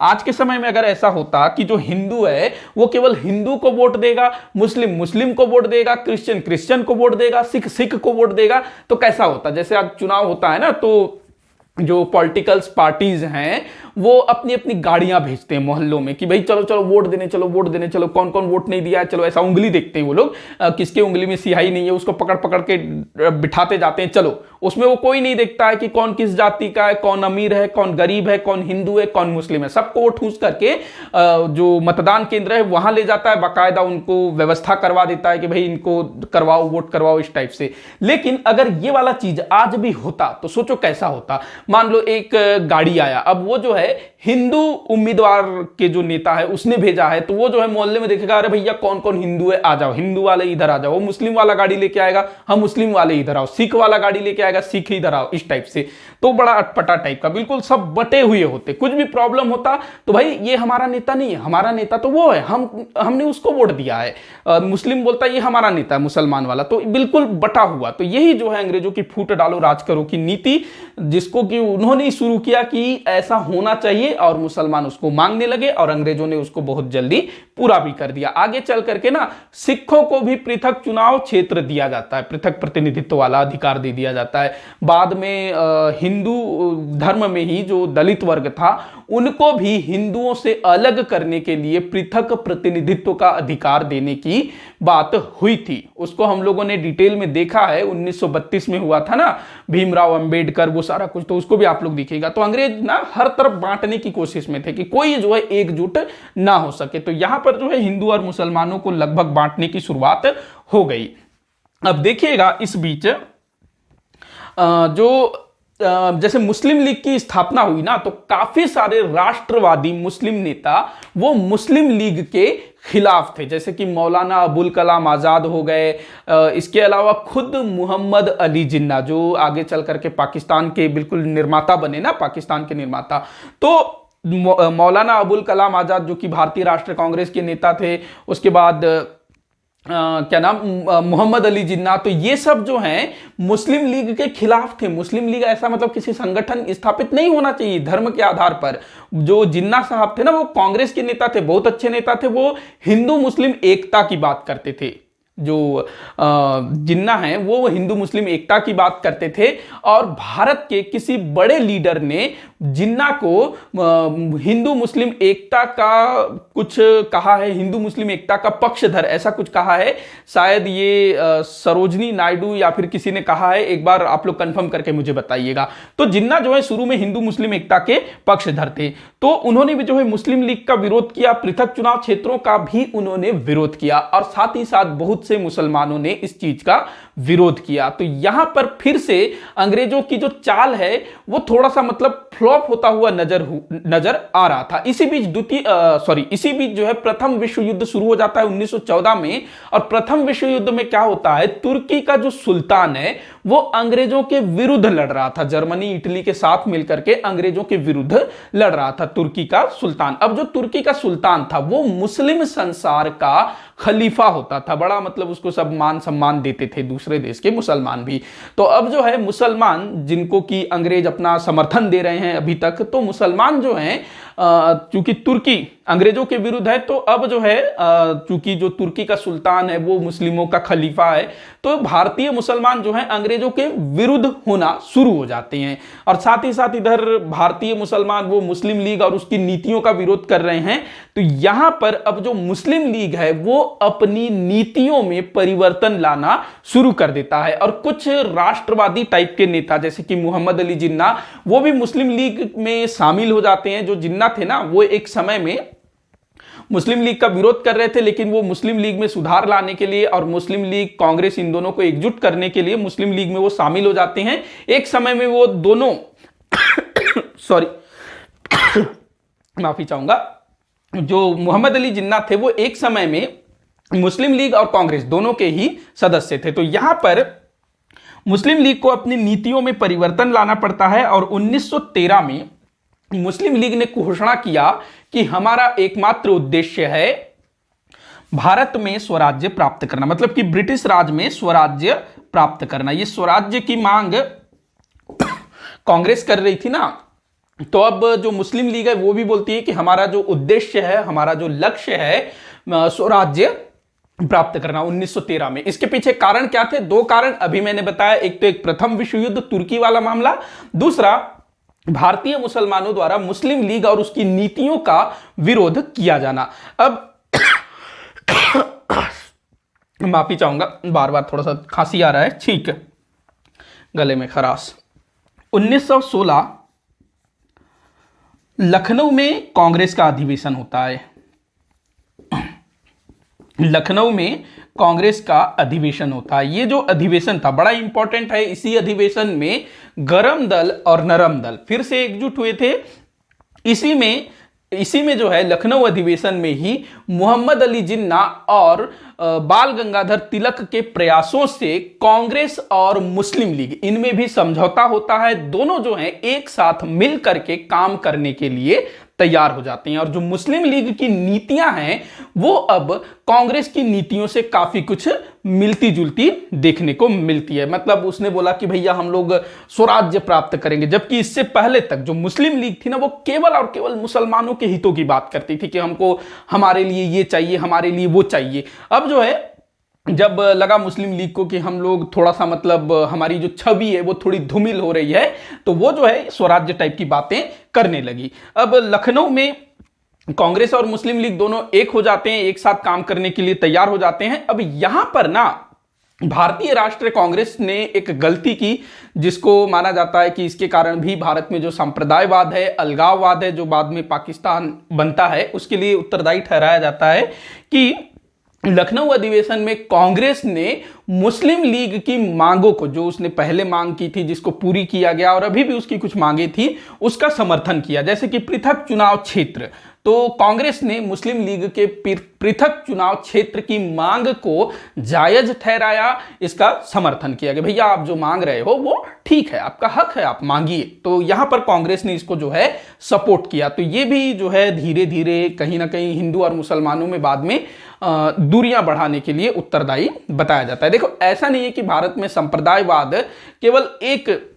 आज के समय में अगर ऐसा होता कि जो हिंदू है वो केवल हिंदू को वोट देगा, मुस्लिम मुस्लिम को वोट देगा, क्रिश्चियन क्रिश्चियन को वोट देगा, सिख सिख को वोट देगा, तो कैसा होता? जैसे आज चुनाव होता है ना, तो जो पॉलिटिकल्स पार्टीज हैं वो अपनी अपनी गाड़ियां भेजते हैं मोहल्लों में कि भाई चलो चलो वोट देने चलो, वोट देने चलो, कौन कौन वोट नहीं दिया है, चलो ऐसा उंगली देखते हैं वो लोग, किसके उंगली में सिहाई नहीं है उसको पकड़ पकड़ के बिठाते जाते हैं। चलो उसमें वो कोई नहीं देखता है कि कौन किस जाति का है, कौन अमीर है, कौन गरीब है, कौन हिंदू है, कौन मुस्लिम है, सबको वो ठूस करके जो मतदान केंद्र है वहां ले जाता है, बाकायदा उनको व्यवस्था करवा देता है कि भाई इनको करवाओ, वोट करवाओ, इस टाइप से। लेकिन अगर ये वाला चीज आज भी होता तो सोचो कैसा होता। मान लो एक गाड़ी आया, अब वो जो है हिंदू उम्मीदवार के जो नेता है उसने भेजा है, तो वो जो है मोहल्ले में देखेगा, अरे भैया कौन कौन हिंदू है, आ जाओ, हिंदू वाले इधर आ जाओ। वो मुस्लिम वाला गाड़ी लेके आएगा, हम मुस्लिम वाले इधर आओ, सिख वाला गाड़ी लेके आएगा, सिख इधर आओ, इस टाइप से। तो बड़ा अटपटा टाइप का, बिल्कुल सब बटे हुए होते। कुछ भी प्रॉब्लम होता तो भाई ये हमारा नेता नहीं है, हमारा नेता तो वो है, हमने उसको वोट दिया है। मुस्लिम बोलता है ये हमारा नेता है, मुसलमान वाला, तो बिल्कुल बटा हुआ। तो यही जो है अंग्रेजों की फूट डालो राज करो की नीति, जिसको कि उन्होंने शुरू किया कि ऐसा होना चाहिए, और मुसलमान उसको मांगने लगे और अंग्रेजों ने उसको बहुत जल्दी पूरा भी कर दिया। आगे चल करके ना सिखों को भी पृथक चुनाव क्षेत्र दिया जाता है, पृथक प्रतिनिधित्व वाला अधिकार दे दिया जाता है। बाद में हिंदू धर्म में ही जो दलित वर्ग था उनको भी हिंदुओं से अलग करने के लिए पृथक प्रतिनिधित्व का अधिकार देने की बात हुई थी। उसको हम लोगों ने डिटेल में देखा है, 1932 में हुआ था ना, भीमराव अंबेडकर, वो सारा कुछ, तो उसको भी आप लोग देखिएगा। तो अंग्रेज ना हर तरफ बांटने की कोशिश में थे कि कोई जो है एकजुट ना हो सके। तो यहां पर जो है हिंदू और मुसलमानों को लगभग बांटने की शुरुआत हो गई। अब देखिएगा इस बीच जो जैसे मुस्लिम लीग की स्थापना हुई ना, तो काफी सारे राष्ट्रवादी मुस्लिम नेता वो मुस्लिम लीग के खिलाफ थे, जैसे कि मौलाना अबुल कलाम आजाद हो गए। इसके अलावा खुद मोहम्मद अली जिन्ना, जो आगे चल करके पाकिस्तान के बिल्कुल निर्माता बने ना, पाकिस्तान के निर्माता, तो मौलाना अबुल कलाम आजाद जो कि भारतीय राष्ट्रीय कांग्रेस के नेता थे, उसके बाद क्या नाम, मोहम्मद अली जिन्ना, तो ये सब जो हैं मुस्लिम लीग के खिलाफ थे। मुस्लिम लीग ऐसा मतलब किसी संगठन स्थापित नहीं होना चाहिए धर्म के आधार पर। जो जिन्ना साहब थे ना, वो कांग्रेस के नेता थे, बहुत अच्छे नेता थे, वो हिंदू मुस्लिम एकता की बात करते थे। जो जिन्ना हैं वो हिंदू मुस्लिम एकता की बात करते थे, और भारत के किसी बड़े लीडर ने जिन्ना को हिंदू मुस्लिम एकता का कुछ कहा है, हिंदू मुस्लिम एकता का पक्षधर ऐसा कुछ कहा है। शायद ये सरोजनी नायडू या फिर किसी ने कहा है, एक बार आप लोग कंफर्म करके मुझे बताइएगा। तो जिन्ना जो है शुरू में हिंदू मुस्लिम एकता के पक्षधर थे, तो उन्होंने भी जो है मुस्लिम लीग का विरोध किया, पृथक चुनाव क्षेत्रों का भी उन्होंने विरोध किया, और साथ ही साथ बहुत से मुसलमानों ने इस चीज का विरोध किया। तो यहां पर फिर से अंग्रेजों की जो चाल है वो थोड़ा सा मतलब फ्लॉप होता हुआ नजर आ रहा था। इसी बीच जो है प्रथम विश्व युद्ध शुरू हो जाता है 1914 में। और प्रथम विश्व युद्ध में क्या होता है, तुर्की का जो सुल्तान है वो अंग्रेजों के विरुद्ध लड़ रहा था, जर्मनी इटली के साथ मिलकर के अंग्रेजों के विरुद्ध लड़ रहा था तुर्की का सुल्तान। अब जो तुर्की का सुल्तान था वो मुस्लिम संसार का खलीफा होता था, बड़ा मतलब उसको सब मान सम्मान देते थे दूसरे देश के मुसलमान भी। तो अब जो है मुसलमान जिनको कि अंग्रेज अपना समर्थन दे रहे हैं अभी तक, तो मुसलमान जो हैं चूंकि तुर्की अंग्रेजों के विरुद्ध है, तो अब जो है चूंकि जो तुर्की का सुल्तान है वो मुस्लिमों का खलीफा है, तो भारतीय मुसलमान जो हैं अंग्रेजों के विरुद्ध होना शुरू हो जाते हैं। और साथ ही साथ इधर भारतीय मुसलमान वो मुस्लिम लीग और उसकी नीतियों का विरोध कर रहे हैं। तो यहां पर अब जो मुस्लिम लीग है वो अपनी नीतियों में परिवर्तन लाना शुरू कर देता है, और कुछ राष्ट्रवादी टाइप के नेता जैसे कि मोहम्मद अली जिन्ना वो भी मुस्लिम लीग में शामिल हो जाते हैं। जो जिन्ना थे ना वो एक समय में मुस्लिम लीग का विरोध कर रहे थे, लेकिन वो मुस्लिम लीग में सुधार लाने के लिए और मुस्लिम लीग कांग्रेस इन दोनों को एकजुट करने के लिए मुस्लिम लीग में वो शामिल हो जाते हैं। एक समय में वो दोनों सॉरी माफी चाहूंगा, जो मोहम्मद अली जिन्ना थे वो एक समय में मुस्लिम लीग और कांग्रेस दोनों के ही सदस्य थे। तो यहां पर मुस्लिम लीग को अपनी नीतियों में परिवर्तन लाना पड़ता है और 1913 में मुस्लिम लीग ने घोषणा किया कि हमारा एकमात्र उद्देश्य है भारत में स्वराज्य प्राप्त करना, मतलब कि ब्रिटिश राज में स्वराज्य प्राप्त करना। ये स्वराज्य की मांग कांग्रेस कर रही थी ना, तो अब जो मुस्लिम लीग है वो भी बोलती है कि हमारा जो उद्देश्य है, हमारा जो लक्ष्य है स्वराज्य प्राप्त करना 1913 में। इसके पीछे कारण क्या थे? दो कारण अभी मैंने बताया, एक तो एक प्रथम विश्व युद्ध तुर्की वाला मामला, दूसरा भारतीय मुसलमानों द्वारा मुस्लिम लीग और उसकी नीतियों का विरोध किया जाना। अब माफी चाहूंगा, बार बार थोड़ा सा खांसी आ रहा है, ठीक है, गले में खराश। 1916 लखनऊ में कांग्रेस का अधिवेशन होता है। लखनऊ में कांग्रेस का अधिवेशन होता है। ये जो अधिवेशन था बड़ा इंपॉर्टेंट है। इसी अधिवेशन में गरम दल और नरम दल फिर से एकजुट हुए थे। इसी में जो है लखनऊ अधिवेशन में ही मोहम्मद अली जिन्ना और बाल गंगाधर तिलक के प्रयासों से कांग्रेस और मुस्लिम लीग इनमें भी समझौता होता है। दोनों जो हैं एक साथ मिल करके काम करने के लिए तैयार हो जाते हैं और जो मुस्लिम लीग की नीतियां हैं वो अब कांग्रेस की नीतियों से काफी कुछ मिलती जुलती देखने को मिलती है। मतलब उसने बोला कि भैया हम लोग स्वराज्य प्राप्त करेंगे, जबकि इससे पहले तक जो मुस्लिम लीग थी ना वो केवल और केवल मुसलमानों के हितों की बात करती थी कि हमको हमारे लिए ये चाहिए, हमारे लिए वो चाहिए। अब जो है जब लगा मुस्लिम लीग को कि हम लोग थोड़ा सा मतलब हमारी जो छवि है वो थोड़ी धूमिल हो रही है, तो वो जो है स्वराज्य टाइप की बातें करने लगी। अब लखनऊ में कांग्रेस और मुस्लिम लीग दोनों एक हो जाते हैं, एक साथ काम करने के लिए तैयार हो जाते हैं। अब यहां पर ना भारतीय राष्ट्रीय कांग्रेस ने एक गलती की, जिसको माना जाता है कि इसके कारण भी भारत में जो सांप्रदायवाद है, अलगाववाद है, जो बाद में पाकिस्तान बनता है, उसके लिए उत्तरदायी ठहराया जाता है कि लखनऊ अधिवेशन में कांग्रेस ने मुस्लिम लीग की मांगों को, जो उसने पहले मांग की थी जिसको पूरी किया गया और अभी भी उसकी कुछ मांगे थी, उसका समर्थन किया। जैसे कि पृथक चुनाव क्षेत्र, तो कांग्रेस ने मुस्लिम लीग के पृथक चुनाव क्षेत्र की मांग को जायज ठहराया, इसका समर्थन किया कि भैया आप जो मांग रहे हो वो ठीक है, आपका हक है, आप मांगिए। तो यहां पर कांग्रेस ने इसको जो है सपोर्ट किया। तो ये भी जो है धीरे धीरे कहीं ना कहीं हिंदू और मुसलमानों में बाद में दूरियां बढ़ाने के लिए उत्तरदायी बताया जाता है। देखो ऐसा नहीं है कि भारत में संप्रदायवाद केवल एक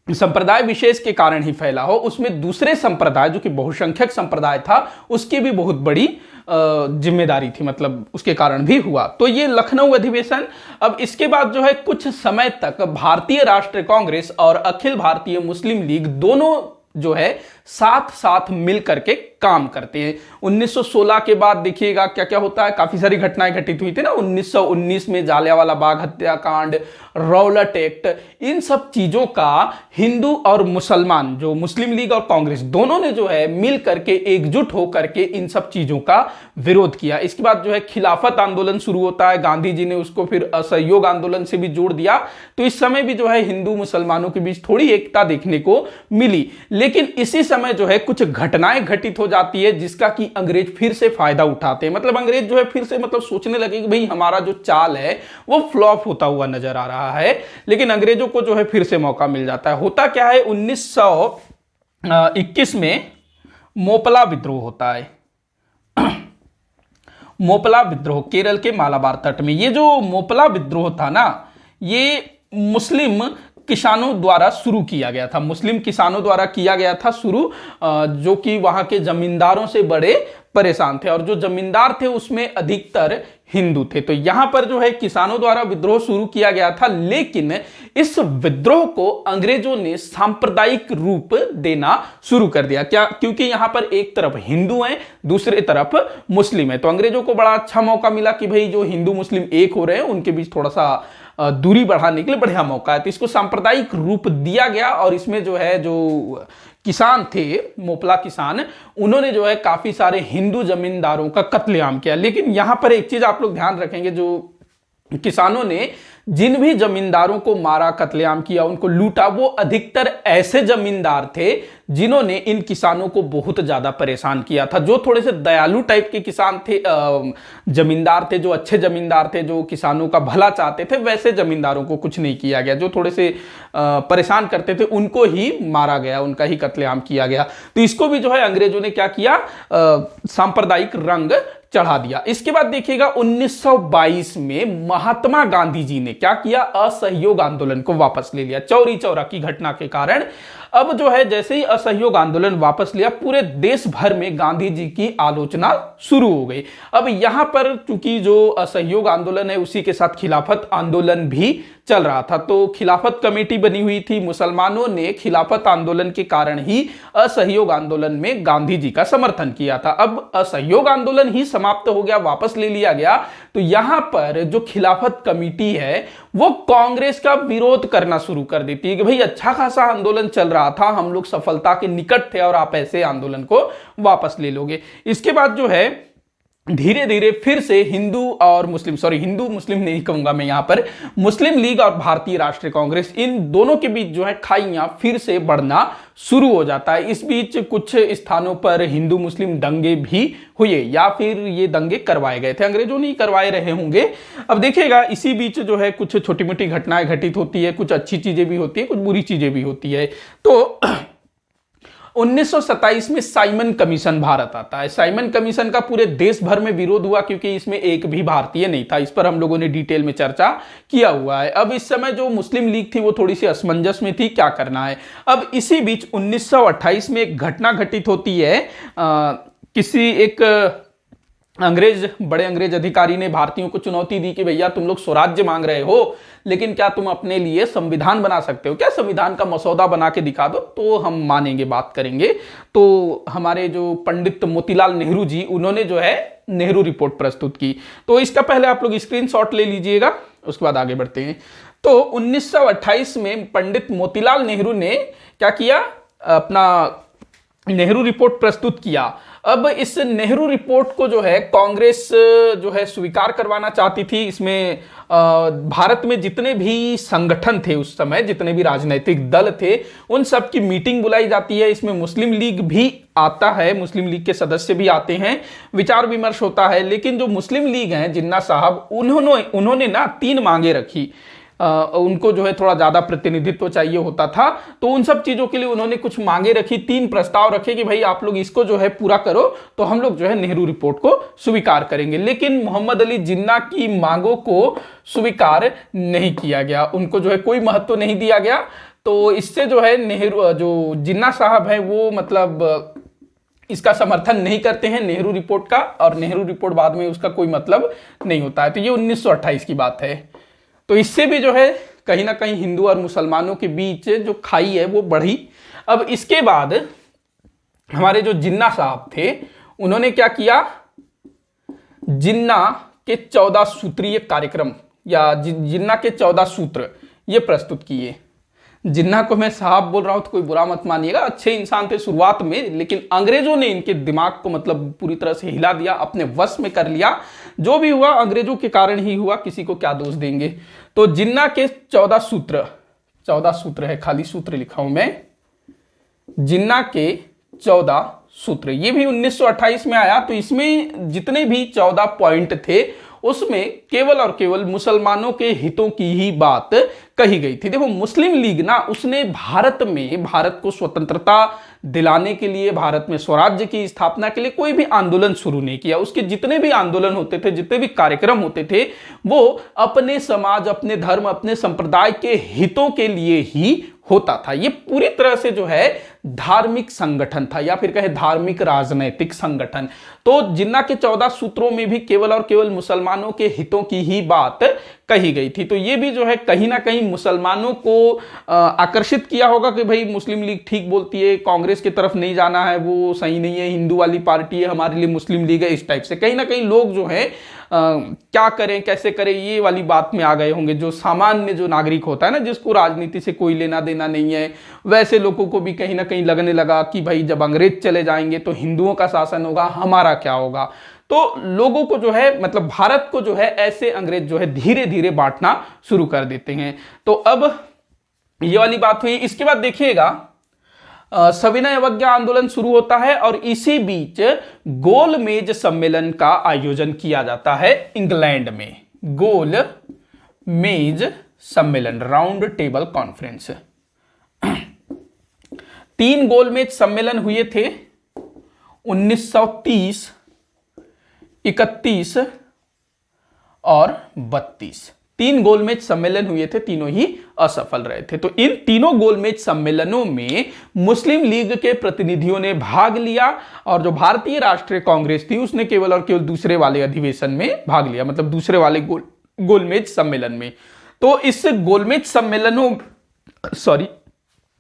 संप्रदाय विशेष के कारण ही फैला हो, उसमें दूसरे संप्रदाय जो कि बहुसंख्यक संप्रदाय था उसकी भी बहुत बड़ी जिम्मेदारी थी, मतलब उसके कारण भी हुआ। तो ये लखनऊ अधिवेशन। अब इसके बाद जो है कुछ समय तक भारतीय राष्ट्रीय कांग्रेस और अखिल भारतीय मुस्लिम लीग दोनों जो है साथ साथ मिल करके काम करते हैं। 1916 के बाद देखिएगा क्या क्या होता है, काफी सारी घटनाएं घटित हुई थी ना। 1919 में जालियांवाला बाग हत्याकांड, रौलट एक्ट, इन सब चीजों का हिंदू और मुसलमान, जो मुस्लिम लीग और कांग्रेस दोनों ने जो है मिल करके एकजुट होकर के इन सब चीजों का विरोध किया। इसके बाद जो है खिलाफत आंदोलन शुरू होता है, गांधी जी ने उसको फिर असहयोग आंदोलन से भी जोड़ दिया। तो इस समय भी जो है हिंदू मुसलमानों के बीच थोड़ी एकता देखने को मिली, लेकिन इसी समय जो है कुछ घटनाएं घटित हो जाती है जिसका कि अंग्रेज फिर से फायदा उठाते हैं। मतलब अंग्रेज जो है फिर से मतलब सोचने लगे कि भाई हमारा जो चाल है वो फ्लॉप होता हुआ नजर आ रहा है, लेकिन अंग्रेजों को जो है फिर से मौका मिल जाता है। होता क्या है, 1921 में मोपला विद्रोह होता है। मोपला विद्रोह केरल के मालाबार तट में। ये जो मोपला विद्रोह था ना, ये मुस्लिम किसानों द्वारा शुरू किया गया था। मुस्लिम किसानों द्वारा किया गया था शुरू, जो कि वहां के जमींदारों से बड़े परेशान थे और जो जमींदार थे उसमें अधिकतर हिंदू थे। तो यहां पर जो है किसानों द्वारा विद्रोह शुरू किया गया था, लेकिन इस विद्रोह को अंग्रेजों ने सांप्रदायिक रूप देना शुरू कर दिया। क्या? क्योंकि यहां पर एक तरफ हिंदू हैं, दूसरे तरफ मुस्लिम है। तो अंग्रेजों को बड़ा अच्छा मौका मिला कि भाई जो हिंदू मुस्लिम एक हो रहे हैं उनके बीच थोड़ा सा दूरी बढ़ाने के लिए बढ़िया मौका है। तो इसको सांप्रदायिक रूप दिया गया और इसमें जो है जो किसान थे, मोपला किसान, उन्होंने जो है काफी सारे हिंदू जमींदारों का कत्लेआम किया। लेकिन यहां पर एक चीज आप लोग ध्यान रखेंगे, जो किसानों ने जिन भी जमींदारों को मारा, कत्लेआम किया, उनको लूटा, वो अधिकतर ऐसे जमींदार थे जिन्होंने इन किसानों को बहुत ज्यादा परेशान किया था। जो थोड़े से दयालु टाइप के किसान थे, जमींदार थे, जो अच्छे जमींदार थे, जो किसानों का भला चाहते थे, वैसे जमींदारों को कुछ नहीं किया गया। जो थोड़े से परेशान करते थे उनको ही मारा गया, उनका ही कत्लेआम किया गया। तो इसको भी जो है अंग्रेजों ने क्या किया, सांप्रदायिक रंग चढ़ा दिया। इसके बाद देखिएगा 1922 में महात्मा गांधी जी ने क्या किया, असहयोग आंदोलन को वापस ले लिया। चौरी चौरा की घटना के कारण अब जो है जैसे ही असहयोग आंदोलन वापस लिया, पूरे देश भर में गांधी जी की आलोचना शुरू हो गई। अब यहां पर चूंकि जो असहयोग आंदोलन है उसी के साथ खिलाफत आंदोलन भी चल रहा था, तो खिलाफत कमेटी बनी हुई थी। मुसलमानों ने खिलाफत आंदोलन के कारण ही असहयोग आंदोलन में गांधी जी का समर्थन किया था। अब असहयोग आंदोलन ही समाप्त हो गया, वापस ले लिया गया, तो यहां पर जो खिलाफत कमेटी है वो कांग्रेस का विरोध करना शुरू कर देती है कि भाई अच्छा खासा आंदोलन चल रहा था, हम लोग सफलता के निकट थे और आप ऐसे आंदोलन को वापस ले लोगे। इसके बाद जो है धीरे धीरे फिर से हिंदू मुस्लिम नहीं कहूंगा मैं यहां पर, मुस्लिम लीग और भारतीय राष्ट्रीय कांग्रेस, इन दोनों के बीच जो है खाइयां फिर से बढ़ना शुरू हो जाता है। इस बीच कुछ स्थानों पर हिंदू मुस्लिम दंगे भी हुए, या फिर ये दंगे करवाए गए थे, अंग्रेजों ने करवाए रहे होंगे। अब देखिएगा इसी बीच जो है कुछ छोटी मोटी घटनाएं घटित होती है, कुछ अच्छी चीजें भी होती है, कुछ बुरी चीजें भी होती है। तो 1927 में साइमन कमीशन भारत आता है। साइमन कमीशन का पूरे देश भर में विरोध हुआ क्योंकि इसमें एक भी भारतीय नहीं था। इस पर हम लोगों ने डिटेल में चर्चा किया हुआ है। अब इस समय जो मुस्लिम लीग थी वो थोड़ी सी असमंजस में थी, क्या करना है। अब इसी बीच 1928 में एक घटना घटित होती है। किसी एक बड़े अंग्रेज अधिकारी ने भारतीयों को चुनौती दी कि भैया तुम लोग स्वराज्य मांग रहे हो, लेकिन क्या तुम अपने लिए संविधान बना सकते हो क्या, संविधान का मसौदा बना के दिखा दो तो हम मानेंगे, बात करेंगे। तो हमारे जो पंडित मोतीलाल नेहरू जी, उन्होंने जो है नेहरू रिपोर्ट प्रस्तुत की। तो इसका पहले आप लोग स्क्रीनशॉट ले लीजिएगा, उसके बाद आगे बढ़ते हैं। तो 1928 में पंडित मोतीलाल नेहरू ने क्या किया, अपना नेहरू रिपोर्ट प्रस्तुत किया। अब इस नेहरू रिपोर्ट को जो है कांग्रेस जो है स्वीकार करवाना चाहती थी। इसमें भारत में जितने भी संगठन थे उस समय, जितने भी राजनीतिक दल थे, उन सब की मीटिंग बुलाई जाती है। इसमें मुस्लिम लीग भी आता है, मुस्लिम लीग के सदस्य भी आते हैं, विचार विमर्श होता है। लेकिन जो मुस्लिम लीग हैं, जिन्ना साहब, उन्होंने ना 3 मांगे रखी। उनको जो है थोड़ा ज्यादा प्रतिनिधित्व चाहिए होता था, तो उन सब चीजों के लिए उन्होंने कुछ मांगे रखी, 3 प्रस्ताव रखे कि भाई आप लोग इसको जो है पूरा करो तो हम लोग जो है नेहरू रिपोर्ट को स्वीकार करेंगे। लेकिन मोहम्मद अली जिन्ना की मांगों को स्वीकार नहीं किया गया, उनको जो है कोई महत्व नहीं दिया गया। तो इससे जो है नेहरू, जो जिन्ना साहब है वो मतलब इसका समर्थन नहीं करते हैं नेहरू रिपोर्ट का, और नेहरू रिपोर्ट बाद में उसका कोई मतलब नहीं होता है। तो ये 1928 की बात है। तो इससे भी जो है कहीं ना कहीं हिंदू और मुसलमानों के बीच जो खाई है वो बढ़ी। अब इसके बाद हमारे जो जिन्ना साहब थे, उन्होंने क्या किया, जिन्ना के 14 सूत्रीय कार्यक्रम या जिन्ना के 14 सूत्र ये प्रस्तुत किए। जिन्ना को मैं साहब बोल रहा हूं तो कोई बुरा मत मानिएगा, अच्छे इंसान थे शुरुआत में, लेकिन अंग्रेजों ने इनके दिमाग को मतलब पूरी तरह से हिला दिया, अपने वश में कर लिया। जो भी हुआ अंग्रेजों के कारण ही हुआ, किसी को क्या दोष देंगे। तो जिन्ना के 14 सूत्र है, खाली सूत्र लिखा हूं मैं, जिन्ना के 14 सूत्र, ये भी 1928 में आया। तो इसमें जितने भी 14 पॉइंट थे उसमें केवल और केवल मुसलमानों के हितों की ही बात कही गई थी। देखो मुस्लिम लीग ना, उसने भारत को स्वतंत्रता दिलाने के लिए, भारत में स्वराज्य की स्थापना के लिए कोई भी आंदोलन शुरू नहीं किया। उसके जितने भी आंदोलन होते थे, जितने भी कार्यक्रम होते थे, वो अपने समाज, अपने धर्म, अपने संप्रदाय के हितों के लिए ही होता था। ये पूरी तरह से जो है धार्मिक संगठन था, या फिर कहे धार्मिक राजनैतिक संगठन। तो जिन्ना के 14 सूत्रों में भी केवल और केवल मुसलमानों के हितों की ही बात कही गई थी। तो ये भी जो है कहीं ना कहीं मुसलमानों को आकर्षित किया होगा कि भाई मुस्लिम लीग ठीक बोलती है, कांग्रेस की तरफ नहीं जाना है, वो सही नहीं है, हिंदू वाली पार्टी है, हमारे लिए मुस्लिम लीग है, इस टाइप से कहीं ना कहीं लोग जो है क्या करें कैसे करें, ये वाली बात में आ गए होंगे। जो सामान्य जो नागरिक होता है ना, जिसको राजनीति से कोई लेना देना नहीं है, वैसे लोगों को भी कहीं ना कहीं लगने लगा कि भाई जब अंग्रेज चले जाएंगे तो हिंदुओं का शासन होगा, हमारा क्या होगा। तो लोगों को जो है, मतलब भारत को जो है, ऐसे अंग्रेज जो है धीरे धीरे बांटना शुरू कर देते हैं। तो अब ये वाली बात हुई। इसके बाद देखिएगा सविनय अवज्ञा आंदोलन शुरू होता है और इसी बीच गोल मेज सम्मेलन का आयोजन किया जाता है इंग्लैंड में। गोल मेज सम्मेलन, राउंड टेबल कॉन्फ्रेंस। 3 गोल मेज सम्मेलन हुए थे, 1930, 31 और 32। 3 गोलमेज सम्मेलन हुए थे, तीनों ही असफल रहे थे। तो इन तीनों गोलमेज सम्मेलनों में मुस्लिम लीग के प्रतिनिधियों ने भाग लिया और जो भारतीय राष्ट्रीय कांग्रेस थी उसने केवल और केवल दूसरे वाले अधिवेशन में भाग लिया, मतलब दूसरे वाले गोलमेज सम्मेलन में। तो इस गोलमेज सम्मेलनों, सॉरी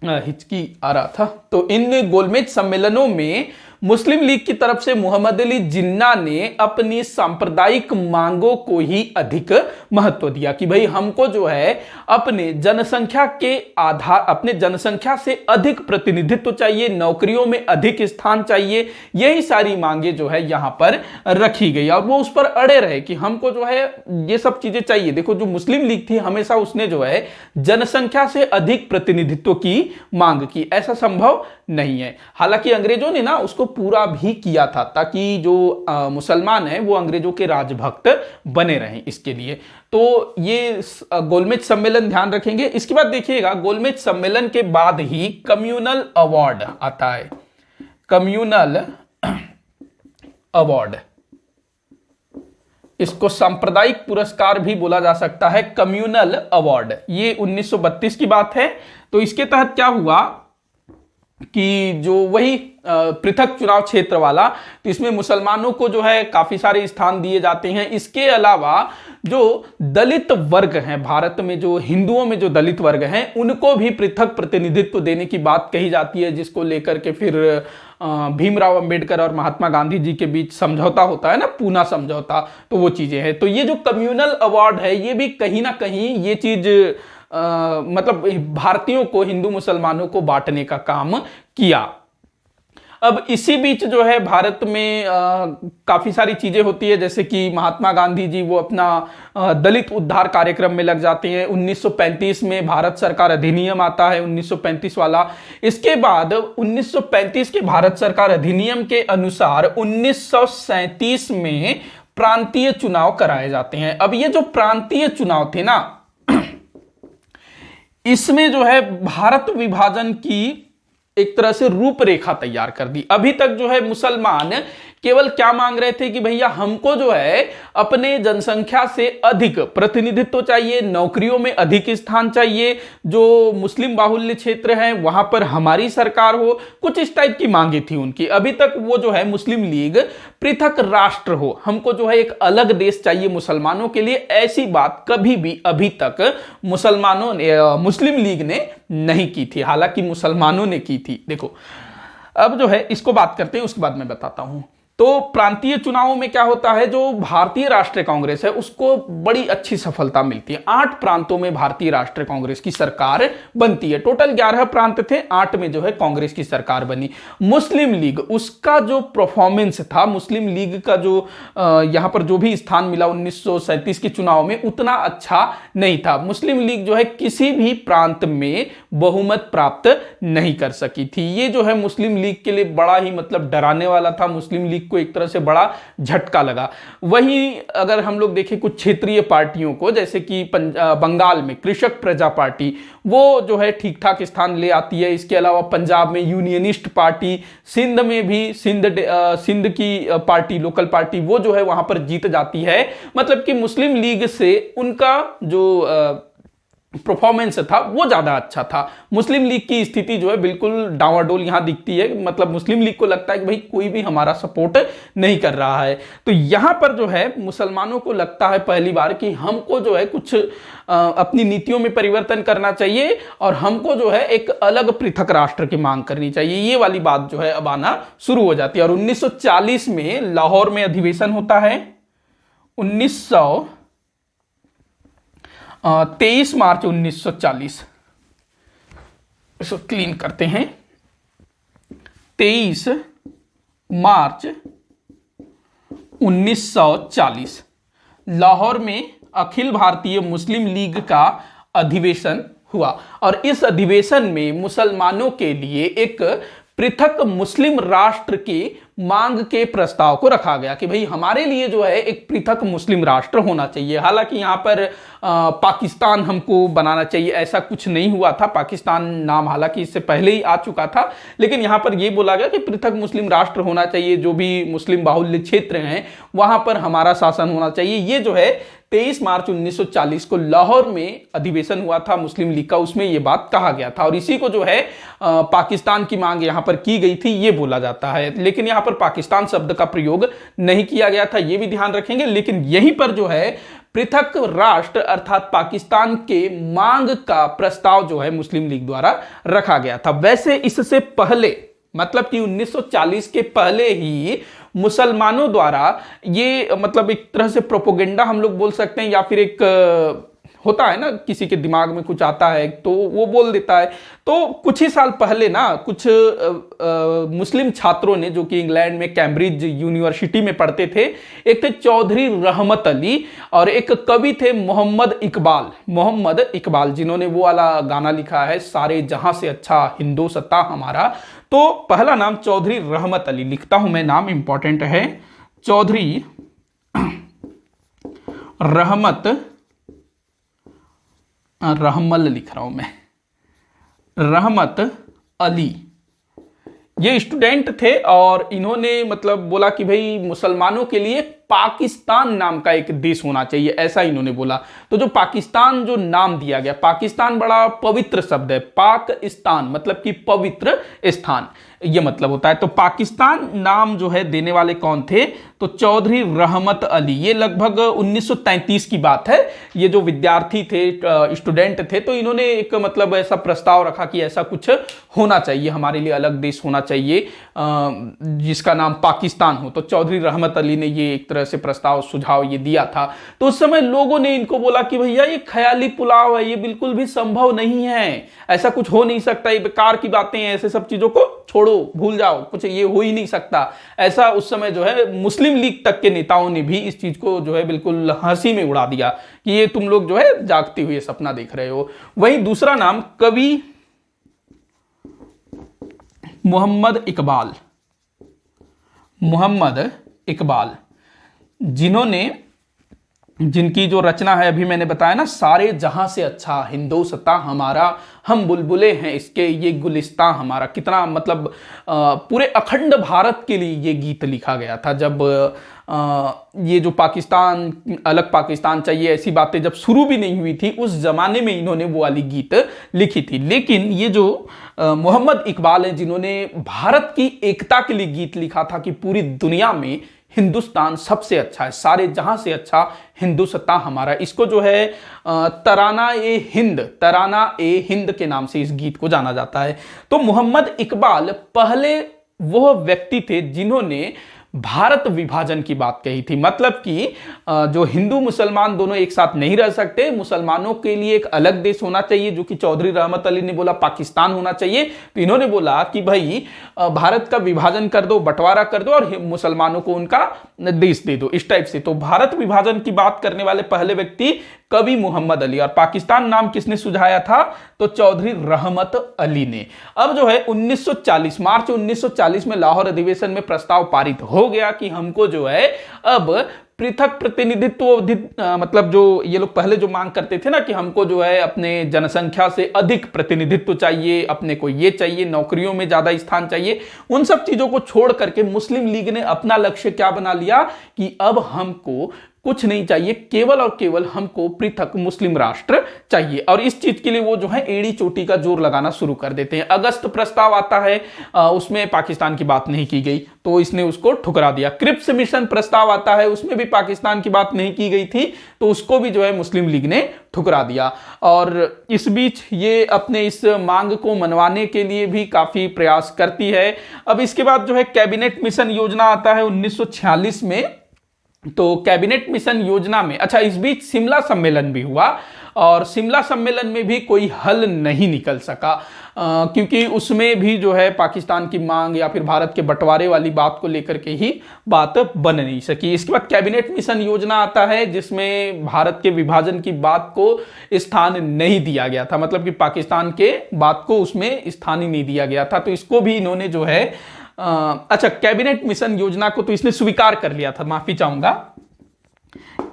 हिचकी आ रहा था, तो इन गोलमेज सम्मेलनों में मुस्लिम लीग की तरफ से मोहम्मद अली जिन्ना ने अपनी सांप्रदायिक मांगों को ही अधिक महत्व दिया कि भाई हमको जो है अपने जनसंख्या के आधार, अपने जनसंख्या से अधिक प्रतिनिधित्व चाहिए, नौकरियों में अधिक स्थान चाहिए, यही सारी मांगे जो है यहां पर रखी गई और वो उस पर अड़े रहे कि हमको जो है ये सब चीजें चाहिए। देखो जो मुस्लिम लीग थी हमेशा उसने जो है जनसंख्या से अधिक प्रतिनिधित्व की मांग की, ऐसा संभव नहीं है। हालांकि अंग्रेजों ने ना उसको पूरा भी किया था ताकि जो मुसलमान हैं वो अंग्रेजों के राजभक्त बने रहें, इसके लिए। तो ये गोलमेज सम्मेलन ध्यान रखेंगे। इसके बाद देखिएगा गोलमेज सम्मेलन के बाद ही कम्युनल अवार्ड आता है। कम्युनल अवार्ड, इसको सांप्रदायिक पुरस्कार भी बोला जा सकता है, कम्युनल अवार्ड। ये 1932 की बात है। तो इसके तहत क्या हुआ कि जो वही पृथक चुनाव क्षेत्र वाला, तो इसमें मुसलमानों को जो है काफी सारे स्थान दिए जाते हैं। इसके अलावा जो दलित वर्ग हैं भारत में, जो हिंदुओं में जो दलित वर्ग हैं, उनको भी पृथक प्रतिनिधित्व देने की बात कही जाती है, जिसको लेकर के फिर भीमराव अंबेडकर और महात्मा गांधी जी के बीच समझौता होता है ना, पूना समझौता, तो वो चीजें हैं। तो ये जो कम्युनल अवार्ड है ये भी कहीं ना कहीं ये चीज मतलब भारतीयों को, हिंदू मुसलमानों को बांटने का काम किया। अब इसी बीच जो है भारत में काफी सारी चीजें होती है, जैसे कि महात्मा गांधी जी वो अपना दलित उद्धार कार्यक्रम में लग जाते हैं। 1935 में भारत सरकार अधिनियम आता है, 1935 वाला। इसके बाद 1935 के भारत सरकार अधिनियम के अनुसार 1937 में प्रांतीय चुनाव कराए जाते हैं। अब ये जो प्रांतीय चुनाव थे ना, इसमें जो है भारत विभाजन की एक तरह से रूपरेखा तैयार कर दी। अभी तक जो है मुसलमान केवल क्या मांग रहे थे कि भैया हमको जो है अपने जनसंख्या से अधिक प्रतिनिधित्व चाहिए, नौकरियों में अधिक स्थान चाहिए, जो मुस्लिम बाहुल्य क्षेत्र हैं वहां पर हमारी सरकार हो, कुछ इस टाइप की मांगे थी उनकी। अभी तक वो जो है मुस्लिम लीग पृथक राष्ट्र हो, हमको जो है एक अलग देश चाहिए मुसलमानों के लिए, ऐसी बात कभी भी अभी तक मुसलमानों ने, मुस्लिम लीग ने नहीं की थी। हालांकि मुसलमानों ने की थी। देखो अब जो है इसको बात करते हैं, उसके बाद मैं बताता हूं। तो प्रांतीय चुनावों में क्या होता है, जो भारतीय राष्ट्रीय कांग्रेस है उसको बड़ी अच्छी सफलता मिलती है। 8 प्रांतों में भारतीय राष्ट्रीय कांग्रेस की सरकार बनती है। टोटल 11 प्रांत थे, 8 में जो है कांग्रेस की सरकार बनी। मुस्लिम लीग, उसका जो परफॉर्मेंस था, मुस्लिम लीग का जो यहां पर जो भी स्थान मिला 1937 के चुनाव में, उतना अच्छा नहीं था। मुस्लिम लीग जो है किसी भी प्रांत में बहुमत प्राप्त नहीं कर सकी थी। ये जो है मुस्लिम लीग के लिए बड़ा ही मतलब डराने वाला था। मुस्लिम लीग को एक तरह से बड़ा झटका लगा। वहीं अगर हम लोग देखें कुछ क्षेत्रीय पार्टियों को, जैसे कि बंगाल में कृषक प्रजा पार्टी, वो जो है ठीक ठाक स्थान ले आती है। इसके अलावा पंजाब में यूनियनिस्ट पार्टी, सिंध में भी सिंध की पार्टी, लोकल पार्टी, वो जो है वहां पर जीत जाती है। मतलब कि मुस्लिम लीग से उनका जो परफॉर्मेंस था वो ज्यादा अच्छा था। मुस्लिम लीग की स्थिति जो है बिल्कुल डावाडोल यहां दिखती है। मतलब मुस्लिम लीग को लगता है कि भाई कोई भी हमारा सपोर्ट नहीं कर रहा है। तो यहां पर जो है मुसलमानों को लगता है पहली बार कि हमको जो है कुछ अपनी नीतियों में परिवर्तन करना चाहिए और हमको जो है एक अलग पृथक राष्ट्र की मांग करनी चाहिए। ये वाली बात जो है अब आना शुरू हो जाती है। और 1940 में लाहौर में अधिवेशन होता है। 23 मार्च 1940, इसको क्लीन करते हैं, 23 मार्च 1940 लाहौर में अखिल भारतीय मुस्लिम लीग का अधिवेशन हुआ और इस अधिवेशन में मुसलमानों के लिए एक पृथक मुस्लिम राष्ट्र की मांग के प्रस्ताव को रखा गया कि भाई हमारे लिए जो है एक पृथक मुस्लिम राष्ट्र होना चाहिए। हालांकि यहाँ पर पाकिस्तान हमको बनाना चाहिए ऐसा कुछ नहीं हुआ था, पाकिस्तान नाम हालांकि इससे पहले ही आ चुका था, लेकिन यहाँ पर यह बोला गया कि पृथक मुस्लिम राष्ट्र होना चाहिए, जो भी मुस्लिम बाहुल्य क्षेत्र हैं वहां पर हमारा शासन होना चाहिए। ये जो है 23 मार्च 1940 को लाहौर में अधिवेशन हुआ था मुस्लिम लीग का, उसमें यह बात कहा गया था और इसी को जो है पाकिस्तान की मांग यहां पर की गई थी ये बोला जाता है। लेकिन यहां पर पाकिस्तान शब्द का प्रयोग नहीं किया गया था, यह भी ध्यान रखेंगे। लेकिन यहीं पर जो है पृथक राष्ट्र अर्थात पाकिस्तान के मांग का प्रस्ताव जो है मुस्लिम लीग द्वारा रखा गया था। वैसे इससे पहले मतलब कि 1940 के पहले ही मुसलमानों द्वारा ये मतलब एक तरह से प्रोपोगेंडा हम लोग बोल सकते हैं, या फिर एक होता है ना किसी के दिमाग में कुछ आता है तो वो बोल देता है। तो कुछ ही साल पहले ना कुछ मुस्लिम छात्रों ने, जो कि इंग्लैंड में कैम्ब्रिज यूनिवर्सिटी में पढ़ते थे, एक थे चौधरी रहमत अली और एक कवि थे मोहम्मद इकबाल, जिन्होंने वो वाला गाना लिखा है सारे जहां से अच्छा हिंदुस्तां हमारा। तो पहला नाम चौधरी रहमत अली, लिखता हूं मैं नाम इंपॉर्टेंट है, चौधरी रहमल लिख रहा हूं मैं, रहमत अली। ये स्टूडेंट थे और इन्होंने मतलब बोला कि भाई मुसलमानों के लिए पाकिस्तान नाम का एक देश होना चाहिए, ऐसा इन्होंने बोला। तो जो पाकिस्तान जो नाम दिया गया, पाकिस्तान बड़ा पवित्र शब्द है, पाकिस्तान मतलब कि पवित्र स्थान ये मतलब होता है। तो पाकिस्तान नाम जो है देने वाले कौन थे, तो चौधरी रहमत अली। ये लगभग 1933 की बात है। ये जो विद्यार्थी थे, स्टूडेंट थे, तो इन्होंने एक मतलब ऐसा प्रस्ताव रखा कि ऐसा कुछ होना चाहिए, हमारे लिए अलग देश होना चाहिए जिसका नाम पाकिस्तान हो। तो चौधरी रहमत अली ने ये एक तरह से प्रस्ताव सुझाव ये दिया था। तो उस समय लोगों ने इनको बोला कि भैया ये ख्याली पुलाव है, ये बिल्कुल भी संभव नहीं है, ऐसा कुछ हो नहीं सकता, ये बेकार की बातें हैं, ऐसे सब चीजों को छोड़ो, भूल जाओ, कुछ ये हो ही नहीं सकता। ऐसा उस समय जो है मुस्लिम लीग तक के नेताओं ने भी इस चीज को जो है बिल्कुल हंसी में उड़ा दिया कि ये तुम लोग जो है जागते हुए सपना देख रहे हो। वहीं दूसरा नाम कवि मोहम्मद इकबाल, जिनकी जो रचना है अभी मैंने बताया ना, सारे जहां से अच्छा हिंदुस्तां हमारा, हम बुलबुले हैं इसके, ये गुलिस्तां हमारा। कितना मतलब पूरे अखंड भारत के लिए ये गीत लिखा गया था। जब ये जो पाकिस्तान, अलग पाकिस्तान चाहिए, ऐसी बातें जब शुरू भी नहीं हुई थी, उस जमाने में इन्होंने वो वाली गीत लिखी थी। लेकिन ये जो मोहम्मद इकबाल हैं, जिन्होंने भारत की एकता के लिए गीत लिखा था कि पूरी दुनिया में हिंदुस्तान सबसे अच्छा है, सारे जहां से अच्छा हिंदुस्तान हमारा, इसको जो है तराना ए हिंद के नाम से इस गीत को जाना जाता है। तो मोहम्मद इकबाल पहले वह व्यक्ति थे जिन्होंने भारत विभाजन की बात कही थी। मतलब कि जो हिंदू मुसलमान दोनों एक साथ नहीं रह सकते, मुसलमानों के लिए एक अलग देश होना चाहिए, जो कि चौधरी रहमत अली ने बोला पाकिस्तान होना चाहिए। तो इन्होंने बोला कि भाई भारत का विभाजन कर दो, बंटवारा कर दो और मुसलमानों को उनका देश दे दो, इस टाइप से। तो भारत विभाजन की बात करने वाले पहले व्यक्ति कवि मोहम्मद अली, और पाकिस्तान नाम किसने सुझाया था, तो चौधरी रहमत अली ने। अब जो है 1940 मार्च 1940 में लाहौर अधिवेशन में प्रस्ताव पारित हो गया कि हमको जो है अब पृथक प्रतिनिधित्व, मतलब जो ये लोग पहले जो मांग करते थे ना कि हमको जो है अपने जनसंख्या से अधिक प्रतिनिधित्व चाहिए, अपने को ये चाहिए, नौकरियों में ज्यादा स्थान चाहिए, उन सब चीजों को छोड़ करके मुस्लिम लीग ने अपना लक्ष्य क्या बना लिया कि अब हमको कुछ नहीं चाहिए, केवल और केवल हमको पृथक मुस्लिम राष्ट्र चाहिए। और इस चीज के लिए वो जो है एड़ी चोटी का जोर लगाना शुरू कर देते हैं। अगस्त प्रस्ताव आता है, उसमें पाकिस्तान की बात नहीं की गई, तो इसने उसको ठुकरा दिया। क्रिप्स मिशन प्रस्ताव आता है, उसमें भी पाकिस्तान की बात नहीं की गई थी, तो उसको भी जो है मुस्लिम लीग ने ठुकरा दिया। और इस बीच ये अपने इस मांग को मनवाने के लिए भी काफी प्रयास करती है। अब इसके बाद जो है कैबिनेट मिशन योजना आता है 1946 में, तो कैबिनेट मिशन योजना में, अच्छा इस बीच शिमला सम्मेलन भी हुआ और शिमला सम्मेलन में भी कोई हल नहीं निकल सका, क्योंकि उसमें भी जो है पाकिस्तान की मांग या फिर भारत के बंटवारे वाली बात को लेकर के ही बात बन नहीं सकी। इसके बाद कैबिनेट मिशन योजना आता है जिसमें भारत के विभाजन की बात को स्थान नहीं दिया गया था, मतलब कि पाकिस्तान के बात को उसमें स्थान ही नहीं दिया गया था। तो इसको भी इन्होंने जो है अच्छा कैबिनेट मिशन योजना को तो इसने स्वीकार कर लिया था, माफी चाहूंगा,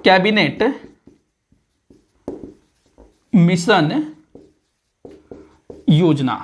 कैबिनेट मिशन योजना।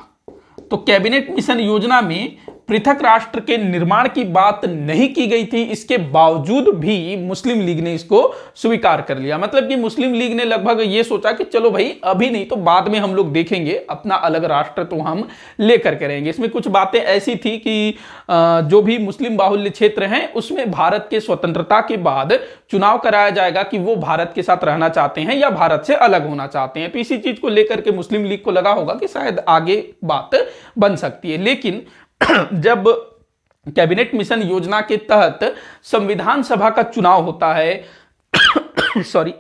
तो कैबिनेट मिशन योजना में पृथक राष्ट्र के निर्माण की बात नहीं की गई थी, इसके बावजूद भी मुस्लिम लीग ने इसको स्वीकार कर लिया। मतलब कि मुस्लिम लीग ने लगभग ये सोचा कि चलो भाई अभी नहीं तो बाद में हम लोग देखेंगे, अपना अलग राष्ट्र तो हम लेकर के रहेंगे। इसमें कुछ बातें ऐसी थी कि जो भी मुस्लिम बाहुल्य क्षेत्र हैं उसमें भारत के स्वतंत्रता के बाद चुनाव कराया जाएगा कि वो भारत के साथ रहना चाहते हैं या भारत से अलग होना चाहते हैं। तो इसी चीज को लेकर के मुस्लिम लीग को लगा होगा कि शायद आगे बात बन सकती है। लेकिन जब कैबिनेट मिशन योजना के तहत संविधान सभा का चुनाव होता है सॉरी,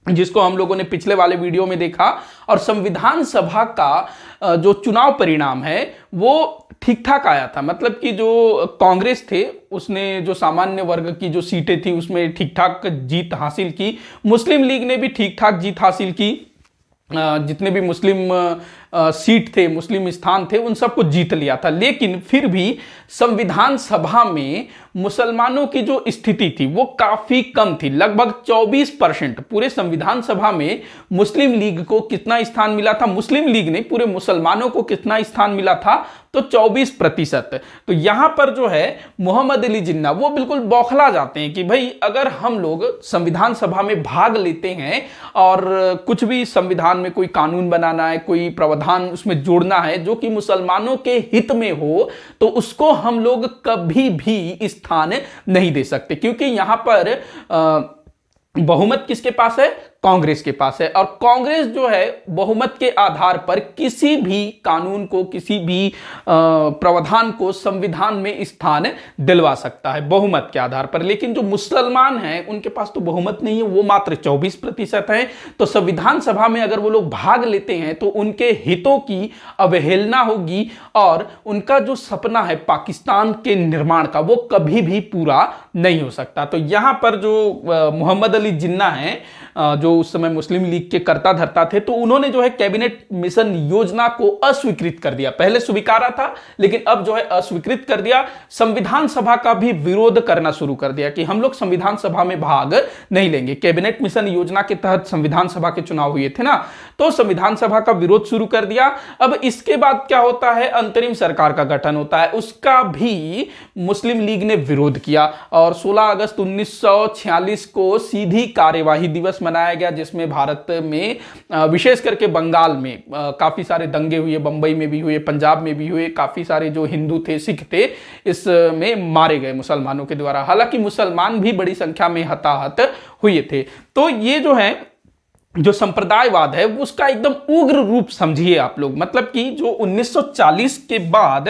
जिसको हम लोगों ने पिछले वाले वीडियो में देखा, और संविधान सभा का जो चुनाव परिणाम है वो ठीक ठाक आया था। मतलब कि जो कांग्रेस थे उसने जो सामान्य वर्ग की जो सीटें थी उसमें ठीक ठाक जीत हासिल की, मुस्लिम लीग ने भी ठीक ठाक जीत हासिल की, जितने भी मुस्लिम सीट थे, मुस्लिम स्थान थे, उन सबको जीत लिया था। लेकिन फिर भी संविधान सभा में मुसलमानों की जो स्थिति थी वो काफी कम थी, लगभग 24%। पूरे संविधान सभा में मुस्लिम लीग को कितना स्थान मिला था, मुस्लिम लीग ने पूरे मुसलमानों को कितना स्थान मिला था, तो 24%। तो यहां पर जो है मोहम्मद अली जिन्ना वो बिल्कुल बौखला जाते हैं कि भाई अगर हम लोग संविधान सभा में भाग लेते हैं और कुछ भी संविधान में कोई कानून बनाना है, कोई प्रावधान उसमें जोड़ना है जो कि मुसलमानों के हित में हो, तो उसको हम लोग कभी भी स्थान नहीं दे सकते, क्योंकि यहां पर बहुमत किसके पास है, कांग्रेस के पास है। और कांग्रेस जो है बहुमत के आधार पर किसी भी कानून को, किसी भी प्रावधान को संविधान में स्थान दिलवा सकता है बहुमत के आधार पर। लेकिन जो मुसलमान हैं उनके पास तो बहुमत नहीं है, वो मात्र 24% है। तो संविधान सभा में अगर वो लोग भाग लेते हैं तो उनके हितों की अवहेलना होगी और उनका जो सपना है पाकिस्तान के निर्माण का वो कभी भी पूरा नहीं हो सकता। तो यहां पर जो मोहम्मद अली जिन्ना है जो उस समय मुस्लिम लीग के कर्ता धर्ता थे, तो उन्होंने जो है कैबिनेट मिशन योजना को अस्वीकृत कर दिया। पहले स्वीकारा था लेकिन अब जो है अस्वीकृत कर दिया। संविधान सभा का भी विरोध करना शुरू कर दिया कि हम लोग संविधान सभा में भाग नहीं लेंगे। कैबिनेट मिशन योजना के तहत संविधान सभा के चुनाव हुए थे ना, तो संविधान सभा का विरोध शुरू कर दिया। अब इसके बाद क्या होता है, अंतरिम सरकार का गठन होता है, उसका भी मुस्लिम लीग ने विरोध किया और 16 अगस्त 1946 को सीधी कार्यवाही दिवस मनाया गया, जिसमें भारत में विशेष करके बंगाल में काफी सारे दंगे हुए, बंबई में भी हुए, पंजाब में भी हुए। काफी सारे जो हिंदू थे, सिख थे, इसमें मारे गए मुसलमानों के द्वारा। हालांकि मुसलमान भी बड़ी संख्या में हताहत हुए थे। तो ये जो है जो संप्रदायवाद है उसका एकदम उग्र रूप समझिए आप लोग। मतलब कि जो 1940 के बाद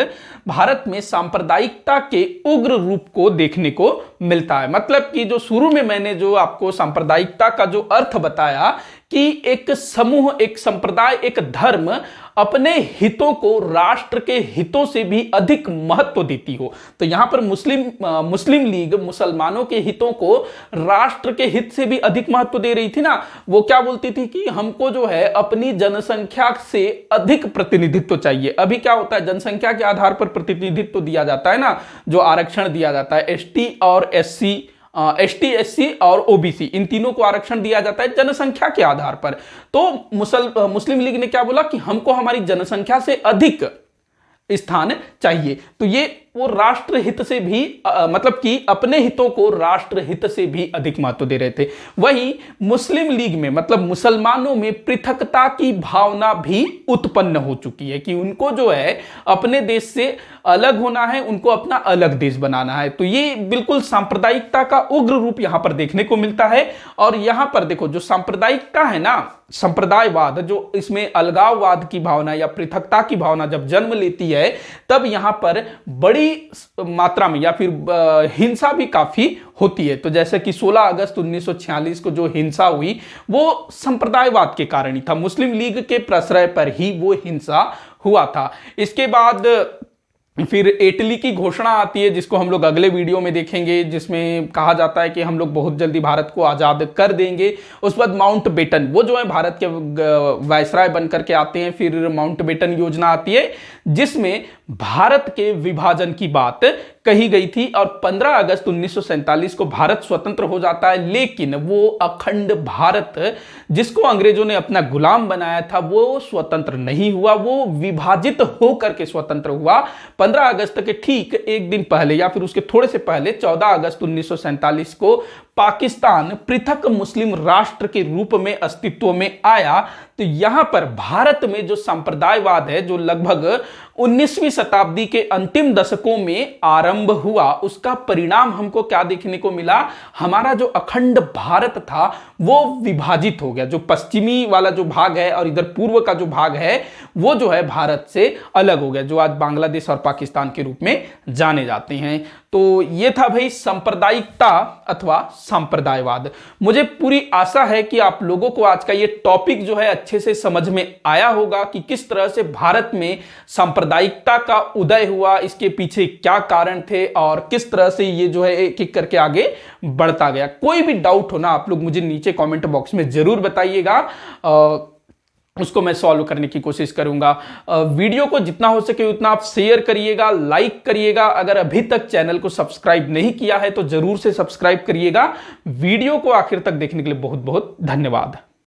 भारत में सांप्रदायिकता के उग्र रूप को देखने को मिलता है। मतलब कि जो शुरू में मैंने जो आपको सांप्रदायिकता का जो अर्थ बताया कि एक समूह, एक संप्रदाय, एक धर्म अपने हितों को राष्ट्र के हितों से भी अधिक महत्व देती हो, तो यहां पर मुस्लिम लीग मुसलमानों के हितों को राष्ट्र के हित से भी अधिक महत्व दे रही थी ना। वो क्या बोलती थी कि हमको जो है अपनी जनसंख्या से अधिक प्रतिनिधित्व चाहिए। अभी क्या होता है, जनसंख्या के आधार पर प्रतिनिधित्व दिया जाता है ना, जो आरक्षण दिया जाता है, एसटी और एससी, एसटी एससी और ओबीसी, इन तीनों को आरक्षण दिया जाता है जनसंख्या के आधार पर। तो मुस्लिम लीग ने क्या बोला कि हमको हमारी जनसंख्या से अधिक स्थान चाहिए। तो ये वो राष्ट्र हित से भी मतलब कि अपने हितों को राष्ट्र हित से भी अधिक महत्व दे रहे थे। वहीं मुस्लिम लीग में मतलब मुसलमानों में पृथकता की भावना भी उत्पन्न हो चुकी है कि उनको जो है अपने देश से अलग होना है, उनको अपना अलग देश बनाना है। तो ये बिल्कुल सांप्रदायिकता का उग्र रूप यहां पर देखने को मिलता है। और यहां पर देखो जो सांप्रदायिकता है ना, संप्रदायवाद, जो इसमें अलगाववाद की भावना या पृथकता की भावना जब जन्म लेती है, तब यहां पर बड़ी बड़ी मात्रा में या फिर हिंसा भी काफी होती है। तो जैसे कि 16 अगस्त 1946 को जो हिंसा हुई वो संप्रदायवाद के कारण ही था, मुस्लिम लीग के प्रश्रय पर ही वो हिंसा हुआ था। इसके बाद फिर इटली की घोषणा आती है, जिसको हम लोग अगले वीडियो में देखेंगे, जिसमें कहा जाता है कि हम लोग बहुत जल्दी भारत को आज़ाद कर देंगे। उस बाद माउंट बेटन, वो जो है भारत के वायसराय बनकर के आते हैं। फिर माउंट बेटन योजना आती है, जिसमें भारत के विभाजन की बात कही गई थी और 15 अगस्त 1947 को भारत स्वतंत्र हो जाता है। लेकिन वो अखंड भारत, जिसको अंग्रेजों ने अपना गुलाम बनाया था, वो स्वतंत्र नहीं हुआ, वो विभाजित होकर के स्वतंत्र हुआ। 15 अगस्त के ठीक एक दिन पहले या फिर उसके थोड़े से पहले 14 अगस्त 1947 को पाकिस्तान पृथक मुस्लिम राष्ट्र के रूप में अस्तित्व में आया। तो यहां पर भारत में जो सांप्रदायवाद है, जो लगभग 19वीं शताब्दी के अंतिम दशकों में आरंभ हुआ, उसका परिणाम हमको क्या देखने को मिला? हमारा जो अखंड भारत था वो विभाजित हो गया। जो पश्चिमी वाला जो भाग है और इधर पूर्व का जो भाग है वो जो है भारत से अलग हो गया, जो आज बांग्लादेश और पाकिस्तान के रूप में जाने जाते हैं। तो ये था भाई सांप्रदायिकता अथवा सांप्रदायवाद। मुझे पूरी आशा है कि आप लोगों को आज का ये टॉपिक जो है अच्छे से समझ में आया होगा कि किस तरह से भारत में सांप्रदायिकता का उदय हुआ, इसके पीछे क्या कारण थे और किस तरह से ये जो है एक एक करके आगे बढ़ता गया। कोई भी डाउट हो ना, आप लोग मुझे नीचे कमेंट बॉक्स में जरूर बताइएगा, उसको मैं सॉल्व करने की कोशिश करूंगा। वीडियो को जितना हो सके उतना आप शेयर करिएगा, लाइक करिएगा। अगर अभी तक चैनल को सब्सक्राइब नहीं किया है तो जरूर से सब्सक्राइब करिएगा। वीडियो को आखिर तक देखने के लिए बहुत बहुत धन्यवाद।